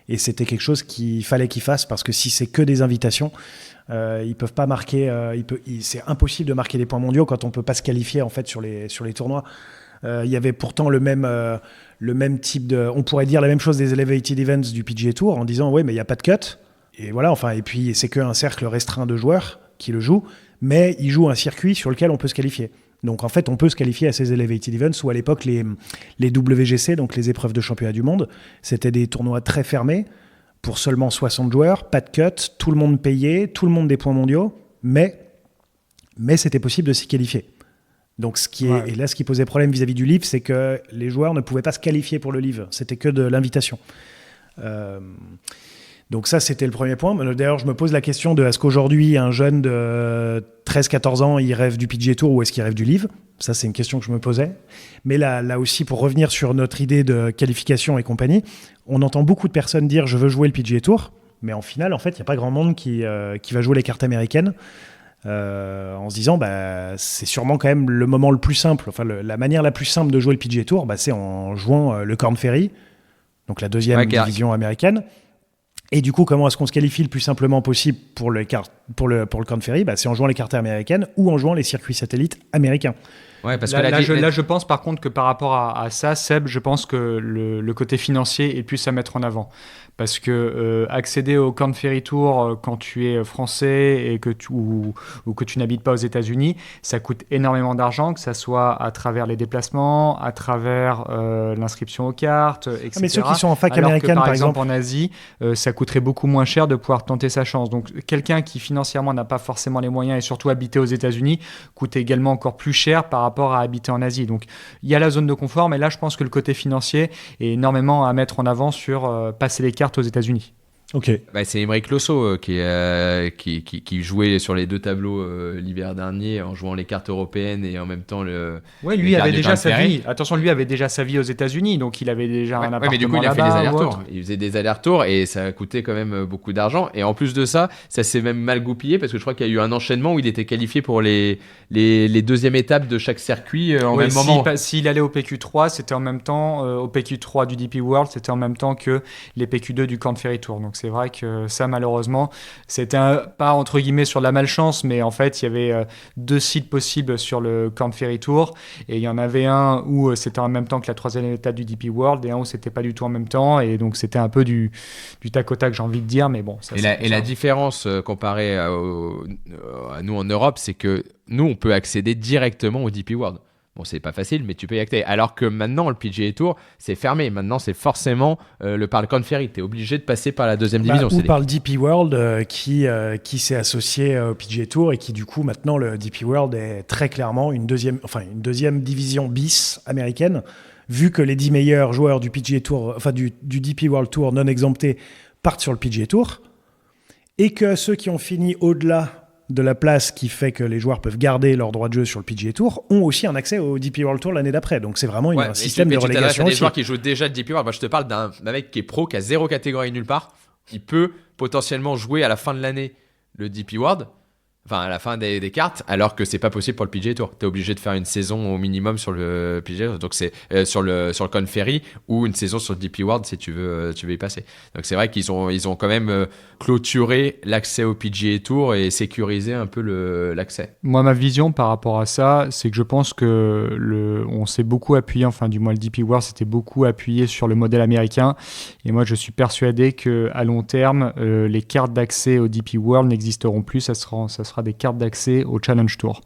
Et c'était quelque chose qu'il fallait qu'ils fassent parce que si c'est que des invitations, ils peuvent pas marquer. C'est impossible de marquer des points mondiaux quand on peut pas se qualifier en fait sur les tournois. Il y avait pourtant le même type de. On pourrait dire la même chose des Elevated Events du PGA Tour en disant ouais mais il y a pas de cut. Et voilà, et puis c'est qu'un cercle restreint de joueurs qui le jouent, mais ils jouent un circuit sur lequel on peut se qualifier. Donc en fait, on peut se qualifier à ces Elevated Events, ou à l'époque les WGC, donc les épreuves de championnat du monde, c'était des tournois très fermés, pour seulement 60 joueurs, pas de cut, tout le monde payé, tout le monde des points mondiaux, mais c'était possible de s'y qualifier. Donc ce qui posait problème vis-à-vis du Live, c'est que les joueurs ne pouvaient pas se qualifier pour le Live, c'était que de l'invitation. Donc ça, c'était le premier point. D'ailleurs, je me pose la question de est-ce qu'aujourd'hui, un jeune de 13-14 ans, il rêve du PGA Tour ou est-ce qu'il rêve du Live ? Ça, c'est une question que je me posais. Mais là aussi, pour revenir sur notre idée de qualification et compagnie, on entend beaucoup de personnes dire « je veux jouer le PGA Tour », mais en finale, en fait, il n'y a pas grand monde qui va jouer les cartes américaines en se disant c'est sûrement quand même le moment le plus simple. Enfin, la manière la plus simple de jouer le PGA Tour, c'est en jouant le Korn Ferry, donc la deuxième division américaine. Et du coup, comment est-ce qu'on se qualifie le plus simplement possible pour le Korn Ferry ? C'est en jouant les cartes américaines ou en jouant les circuits satellites américains. Ouais, parce que je pense par contre que par rapport à ça, Seb, je pense que le côté financier est plus à mettre en avant. Parce que accéder au Korn Ferry Tour quand tu es français et que tu n'habites pas aux États-Unis, ça coûte énormément d'argent, que ça soit à travers les déplacements, à travers l'inscription aux cartes, etc. Mais ceux qui sont en fac américaine, par exemple en Asie, ça coûterait beaucoup moins cher de pouvoir tenter sa chance. Donc quelqu'un qui financièrement n'a pas forcément les moyens et surtout habiter aux États-Unis coûte également encore plus cher par rapport à habiter en Asie. Donc il y a la zone de confort, mais là je pense que le côté financier est énormément à mettre en avant sur passer les cartes aux États-Unis. Ok. C'est Émeric Losso qui jouait sur les deux tableaux l'hiver dernier en jouant les cartes européennes et en même temps lui avait déjà sa vie. Attention, lui avait déjà sa vie aux États-Unis, donc il avait déjà un appartement. Mais du coup, il a fait des allers-retours. Il faisait des allers-retours et ça a coûté quand même beaucoup d'argent. Et en plus de ça s'est même mal goupillé parce que je crois qu'il y a eu un enchaînement où il était qualifié pour les deuxièmes étapes de chaque circuit en même moment. S'il allait au PQ3, c'était en même temps au PQ3 du DP World, c'était en même temps que les PQ2 du Korn Ferry Tour. Donc c'est vrai que ça, malheureusement, c'était pas entre guillemets sur de la malchance, mais en fait, il y avait deux sites possibles sur le Korn Ferry Tour, et il y en avait un où c'était en même temps que la troisième étape du DP World, et un où c'était pas du tout en même temps, et donc c'était un peu du tac au tac, j'ai envie de dire, mais bon. Ça, la différence comparée à nous en Europe, c'est que nous, on peut accéder directement au DP World. Bon, c'est pas facile, mais tu peux y accéder. Alors que maintenant, le PGA Tour, c'est fermé. Maintenant, c'est forcément par le Korn Ferry. Tu es obligé de passer par la deuxième division. Ou par le DP World qui s'est associé au PGA Tour et qui, du coup, maintenant, le DP World est très clairement une deuxième division bis américaine, vu que les 10 meilleurs joueurs du PGA Tour, du DP World Tour non exemptés partent sur le PGA Tour, et que ceux qui ont fini au-delà de la place qui fait que les joueurs peuvent garder leur droit de jeu sur le PGA Tour ont aussi un accès au DP World Tour l'année d'après. Donc c'est vraiment un système de relégation. Il y a des joueurs qui jouent déjà le DP World. Moi, je te parle d'un mec qui est pro, qui a 0 catégorie nulle part. Il peut potentiellement jouer à la fin de l'année le DP World, à la fin des cartes, alors que c'est pas possible pour le PGA Tour. Tu es obligé de faire une saison au minimum sur le PGA Tour, donc c'est sur le Korn Ferry, ou une saison sur le DP World si tu veux y passer. Donc c'est vrai qu'ils ont quand même clôturé l'accès au PGA Tour et sécurisé un peu l'accès. Moi, ma vision par rapport à ça, c'est que je pense que on s'est beaucoup appuyé, du moins le DP World s'était beaucoup appuyé sur le modèle américain, et moi je suis persuadé qu'à long terme, les cartes d'accès au DP World n'existeront plus, ça sera des cartes d'accès au Challenge Tour.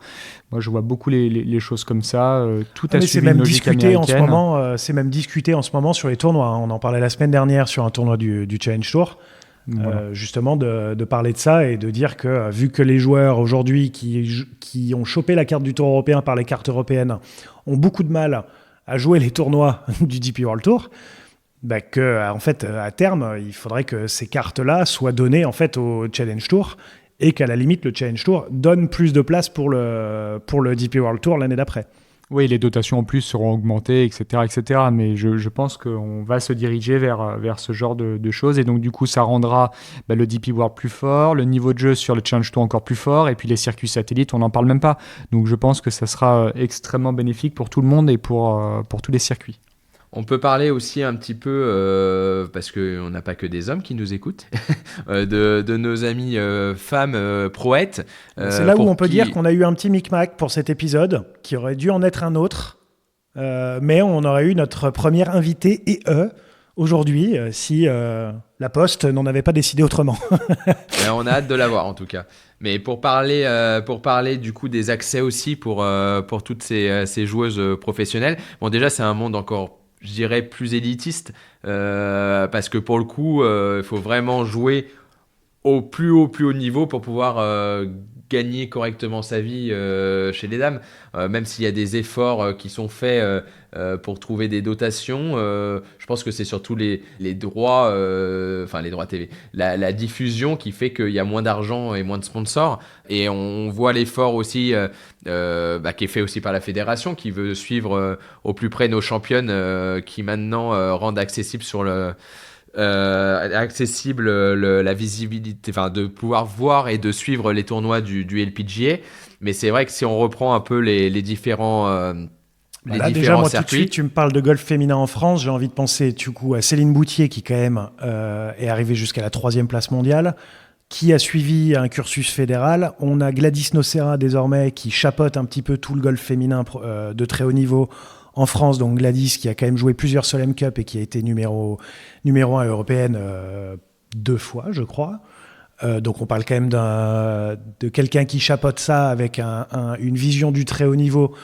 Moi, je vois beaucoup les choses comme ça. Tout a suivi une logique américaine. C'est même discuté en ce moment sur les tournois. On en parlait la semaine dernière sur un tournoi du Challenge Tour. Voilà. Justement, de parler de ça et de dire que, vu que les joueurs aujourd'hui qui ont chopé la carte du Tour européen par les cartes européennes ont beaucoup de mal à jouer les tournois du DP World Tour, que, en fait, à terme, il faudrait que ces cartes-là soient données en fait, au Challenge Tour, et qu'à la limite, le Challenge Tour donne plus de place pour le DP World Tour l'année d'après. Oui, les dotations en plus seront augmentées, etc. etc. Mais je pense qu'on va se diriger vers ce genre de choses. Et donc, du coup, ça rendra le DP World plus fort, le niveau de jeu sur le Challenge Tour encore plus fort, et puis les circuits satellites, on n'en parle même pas. Donc, je pense que ça sera extrêmement bénéfique pour tout le monde et pour tous les circuits. On peut parler aussi un petit peu, parce qu'on n'a pas que des hommes qui nous écoutent, de nos amis femmes prouettes. C'est là où on peut dire qu'on a eu un petit micmac pour cet épisode, qui aurait dû en être un autre, mais on aurait eu notre première invitée aujourd'hui, si la Poste n'en avait pas décidé autrement. On a hâte de la voir en tout cas. Mais pour parler du coup des accès aussi pour toutes ces joueuses professionnelles, bon déjà c'est un monde encore, je dirais, plus élitiste, parce que pour le coup, il faut vraiment jouer au plus haut niveau pour pouvoir gagner correctement sa vie chez les dames. Même s'il y a des efforts qui sont faits pour trouver des dotations, je pense que c'est surtout les droits, les droits TV, la diffusion qui fait qu'il y a moins d'argent et moins de sponsors. Et on voit l'effort aussi qui est fait aussi par la fédération, qui veut suivre au plus près nos championnes, qui maintenant rendent accessible la visibilité, de pouvoir voir et de suivre les tournois du LPGA. Mais c'est vrai que si on reprend un peu les différents déjà, moi, circuits. Tout de suite, tu me parles de golf féminin en France, j'ai envie de penser du coup à Céline Boutier, qui quand même est arrivée jusqu'à la 3e place mondiale, qui a suivi un cursus fédéral. On a Gladys Nocera désormais, qui chapeaute un petit peu tout le golf féminin de très haut niveau en France. Donc Gladys, qui a quand même joué plusieurs Solheim Cup et qui a été numéro 1 européenne 2 fois, je crois. Donc on parle quand même de quelqu'un qui chapeaute ça avec une vision du très haut niveau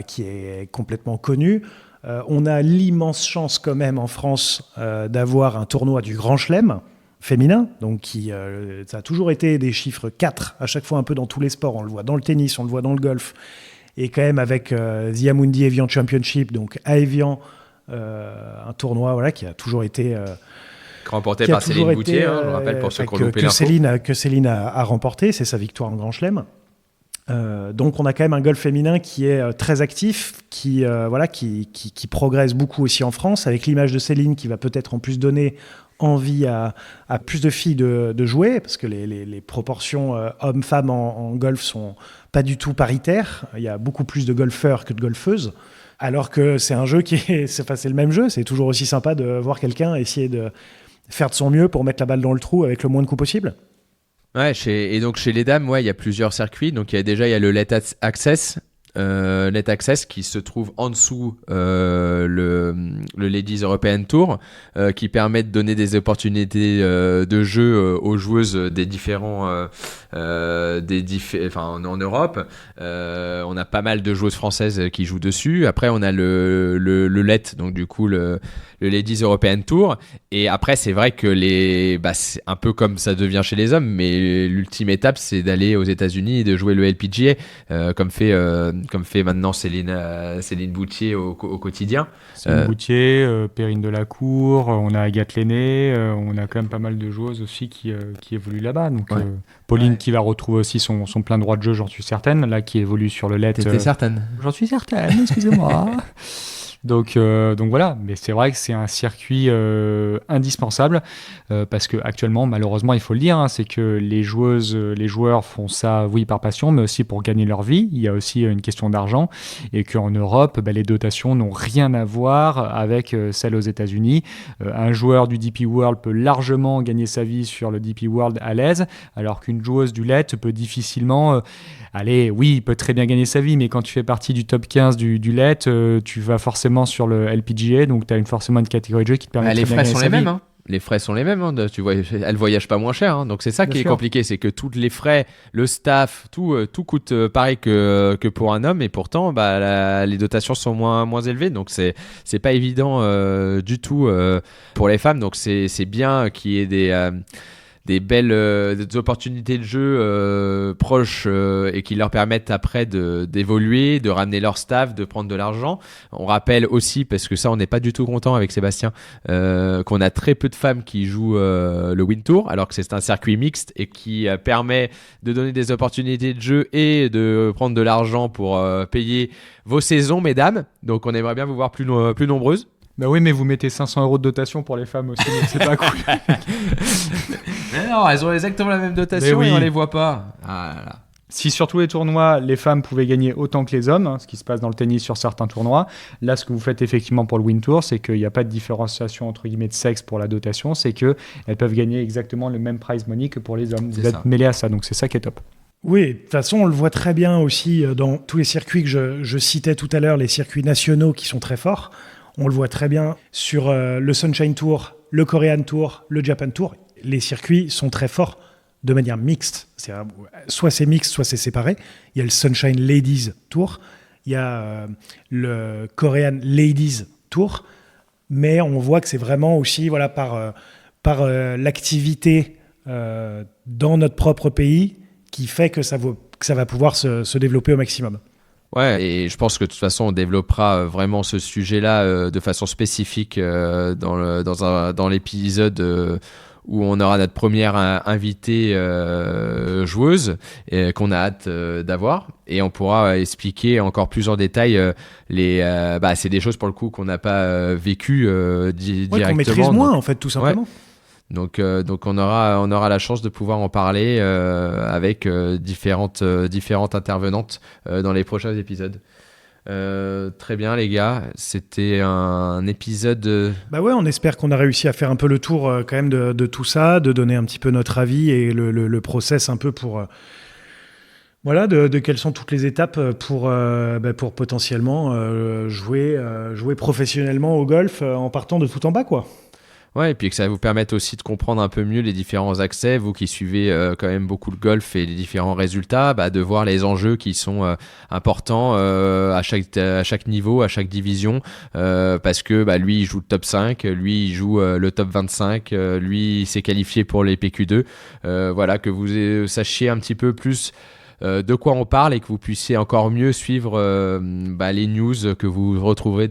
qui est complètement connue. On a l'immense chance quand même en France d'avoir un tournoi du Grand Chelem féminin, donc ça a toujours été des chiffres 4 à chaque fois un peu dans tous les sports. On le voit dans le tennis, on le voit dans le golf, et quand même avec The Amundi Evian Championship, donc à Evian, un tournoi qui a toujours été... Remporté par Céline Boutier, je me rappelle, pour ceux qui ont loupé l'info. Que Céline a remporté, c'est sa victoire en Grand Chelem. Donc on a quand même un golf féminin qui est très actif, qui progresse beaucoup aussi en France, avec l'image de Céline qui va peut-être en plus donner envie à plus de filles de jouer, parce que les proportions hommes-femmes en golf sont pas du tout paritaires. Il y a beaucoup plus de golfeurs que de golfeuses, alors que c'est un jeu c'est le même jeu. C'est toujours aussi sympa de voir quelqu'un essayer de faire de son mieux pour mettre la balle dans le trou avec le moins de coups possible. Ouais, et donc chez les dames, il y a plusieurs circuits. Donc il y a le Let Access qui se trouve en dessous le Ladies European Tour, qui permet de donner des opportunités de jeu aux joueuses des différents en Europe. On a pas mal de joueuses françaises qui jouent dessus. Après on a le Let, donc du coup le Ladies European Tour. Et après c'est vrai que c'est un peu comme ça devient chez les hommes, mais l'ultime étape c'est d'aller aux États-Unis et de jouer le LPGA, comme fait maintenant Céline Boutier au quotidien. Céline Boutier, Perrine Delacour, on a Agathe Lenné, on a quand même pas mal de joueuses aussi qui évoluent là-bas. Donc Pauline qui va retrouver aussi son plein droit de jeu, j'en suis certaine, là qui évolue sur le LED. T'étais certaine? J'en suis certaine, excusez-moi. Donc voilà, mais c'est vrai que c'est un circuit indispensable parce que actuellement, malheureusement, il faut le dire, c'est que les joueurs font ça, oui, par passion, mais aussi pour gagner leur vie. Il y a aussi une question d'argent et qu'en Europe, les dotations n'ont rien à voir avec celles aux États-Unis. Un joueur du DP World peut largement gagner sa vie sur le DP World à l'aise, alors qu'une joueuse du LED peut difficilement. Il peut très bien gagner sa vie, mais quand tu fais partie du top 15 du LED, tu vas forcément sur le LPGA, donc tu as forcément une catégorie de jeu qui te permet de les bien gagner sa vie. Les frais sont les mêmes, Les frais sont les mêmes, tu vois, elles voyagent pas moins cher, donc c'est ça qui est compliqué, c'est que tous les frais, le staff, tout coûte pareil que pour un homme, et pourtant les dotations sont moins élevées, donc c'est pas évident du tout pour les femmes, donc c'est bien qu'il y ait des belles des opportunités de jeu proches et qui leur permettent après d'évoluer, de ramener leur staff, de prendre de l'argent. On rappelle aussi, parce que ça on n'est pas du tout content avec Sébastien, qu'on a très peu de femmes qui jouent le Win Tour, alors que c'est un circuit mixte et qui permet de donner des opportunités de jeu et de prendre de l'argent pour payer vos saisons, mesdames. Donc on aimerait bien vous voir plus nombreuses. Bah oui, mais vous mettez 500 € de dotation pour les femmes aussi, donc c'est pas cool. Mais non, elles ont exactement la même dotation et on les voit pas. Ah là là. Si sur tous les tournois, les femmes pouvaient gagner autant que les hommes, ce qui se passe dans le tennis sur certains tournois, là, ce que vous faites effectivement pour le Win Tour, c'est qu'il n'y a pas de différenciation entre guillemets de sexe pour la dotation, c'est qu'elles peuvent gagner exactement le même prize money que pour les hommes. Vous êtes mêlés à ça, donc c'est ça qui est top. Oui, de toute façon, on le voit très bien aussi dans tous les circuits que je citais tout à l'heure, les circuits nationaux qui sont très forts. On le voit très bien sur le Sunshine Tour, le Korean Tour, le Japan Tour. Les circuits sont très forts de manière mixte. Soit c'est mixte, soit c'est séparé. Il y a le Sunshine Ladies Tour, il y a le Korean Ladies Tour, mais on voit que c'est vraiment aussi par l'activité dans notre propre pays qui fait que ça va pouvoir se développer au maximum. Ouais, et je pense que de toute façon, on développera vraiment ce sujet-là de façon spécifique dans l'épisode où on aura notre première invitée joueuse qu'on a hâte d'avoir. Et on pourra expliquer encore plus en détail c'est des choses pour le coup qu'on n'a pas vécues directement. Qu'on maîtrise moins, en fait, tout simplement. Ouais. Donc on aura la chance de pouvoir en parler avec différentes intervenantes dans les prochains épisodes. Très bien les gars, c'était un épisode... on espère qu'on a réussi à faire un peu le tour quand même de tout ça, de donner un petit peu notre avis et le process un peu pour... de quelles sont toutes les étapes pour potentiellement jouer professionnellement au golf en partant de tout en bas, quoi. Ouais, et puis que ça vous permette aussi de comprendre un peu mieux les différents accès, vous qui suivez quand même beaucoup le golf et les différents résultats, de voir les enjeux qui sont importants à chaque niveau, à chaque division, parce que lui il joue le top 5, lui il joue le top 25, lui il s'est qualifié pour les PQ2, que vous sachiez un petit peu plus de quoi on parle et que vous puissiez encore mieux suivre les news que vous retrouverez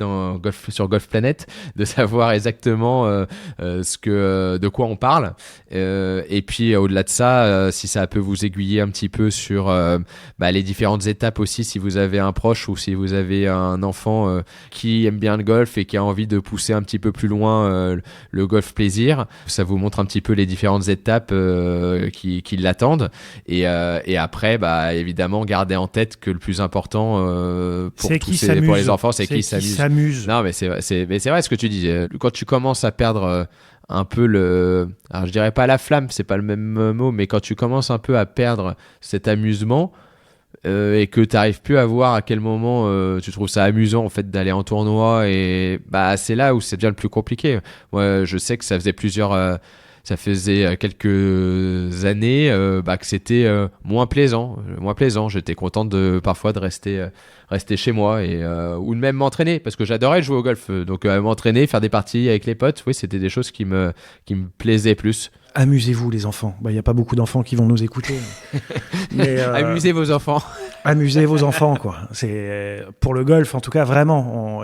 sur Golf Planet, de savoir exactement de quoi on parle. Et puis au-delà de ça, si ça peut vous aiguiller un petit peu sur les différentes étapes aussi, si vous avez un proche ou si vous avez un enfant qui aime bien le golf et qui a envie de pousser un petit peu plus loin le golf plaisir, ça vous montre un petit peu les différentes étapes qui l'attendent. Et après, évidemment, gardez en tête que le plus important pour les enfants, c'est qu'ils s'amusent. Non, mais c'est vrai ce que tu dis. Quand tu commences à perdre un peu alors je dirais pas la flamme, c'est pas le même mot, mais quand tu commences un peu à perdre cet amusement et que tu n'arrives plus à voir à quel moment tu trouves ça amusant en fait d'aller en tournoi, et c'est là où c'est déjà le plus compliqué. Moi, je sais que ça faisait quelques années que c'était moins plaisant. J'étais content parfois de rester chez moi ou de même m'entraîner, parce que j'adorais jouer au golf. Donc m'entraîner, faire des parties avec les potes, oui, c'était des choses qui me plaisaient plus. Amusez-vous les enfants. Il n'y a pas beaucoup d'enfants qui vont nous écouter. Mais, amusez vos enfants. Amusez vos enfants, quoi. C'est, pour le golf, en tout cas, vraiment.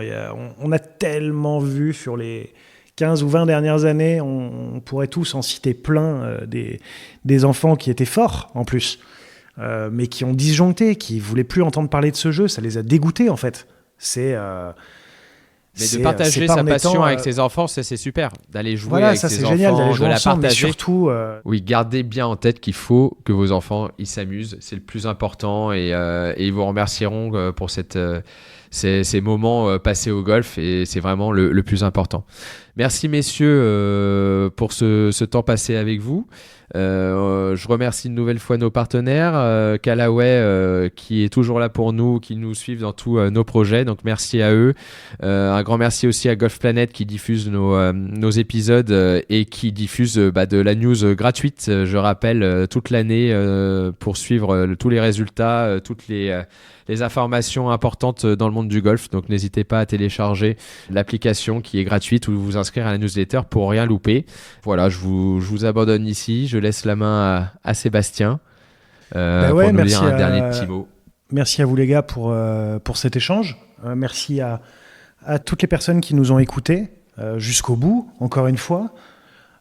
On a tellement vu sur les 15 ou 20 dernières années, on pourrait tous en citer plein, des enfants qui étaient forts, en plus, mais qui ont disjoncté, qui ne voulaient plus entendre parler de ce jeu. Ça les a dégoûtés, en fait. Mais de partager sa passion avec ses enfants, c'est super. D'aller jouer avec ses enfants, c'est génial, d'aller jouer de la ensemble, partager. Mais surtout, oui, gardez bien en tête qu'il faut que vos enfants ils s'amusent. C'est le plus important, et ils vous remercieront pour ces moments passés au golf, et c'est vraiment le plus important. Merci messieurs pour ce temps passé avec vous. Je remercie une nouvelle fois nos partenaires, Callaway qui est toujours là pour nous, qui nous suivent dans tous nos projets, donc merci à eux. Un grand merci aussi à Golf Planet qui diffuse nos épisodes et qui diffuse de la news gratuite, je rappelle, toute l'année pour suivre tous les résultats, toutes les informations importantes dans le monde du golf. Donc n'hésitez pas à télécharger l'application qui est gratuite ou vous inscrire à la newsletter pour rien louper. Voilà, je vous abandonne ici. Je laisse la main à Sébastien pour nous dire un dernier petit mot. Merci à vous les gars pour cet échange. Merci à toutes les personnes qui nous ont écoutés jusqu'au bout, encore une fois.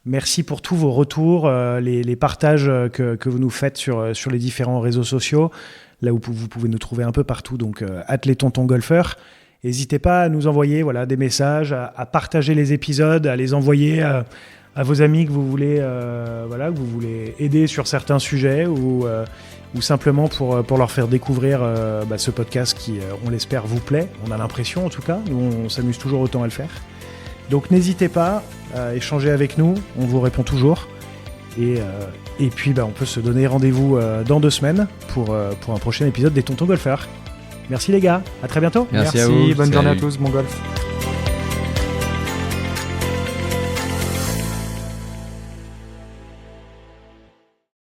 Merci pour tous vos retours, les partages que vous nous faites sur les différents réseaux sociaux, là où vous pouvez nous trouver un peu partout, donc @lestontonGolfeurs. N'hésitez pas à nous envoyer des messages, à partager les épisodes, à les envoyer à vos amis que vous voulez aider sur certains sujets, ou simplement pour leur faire découvrir ce podcast qui, on l'espère, vous plaît. On a l'impression, en tout cas, nous on s'amuse toujours autant à le faire. Donc n'hésitez pas à échanger avec nous, on vous répond toujours. Et puis on peut se donner rendez-vous dans 2 semaines pour un prochain épisode des Tontons Golfeurs. Merci les gars, à très bientôt. Merci à vous. Bonne journée à tous, bon golf.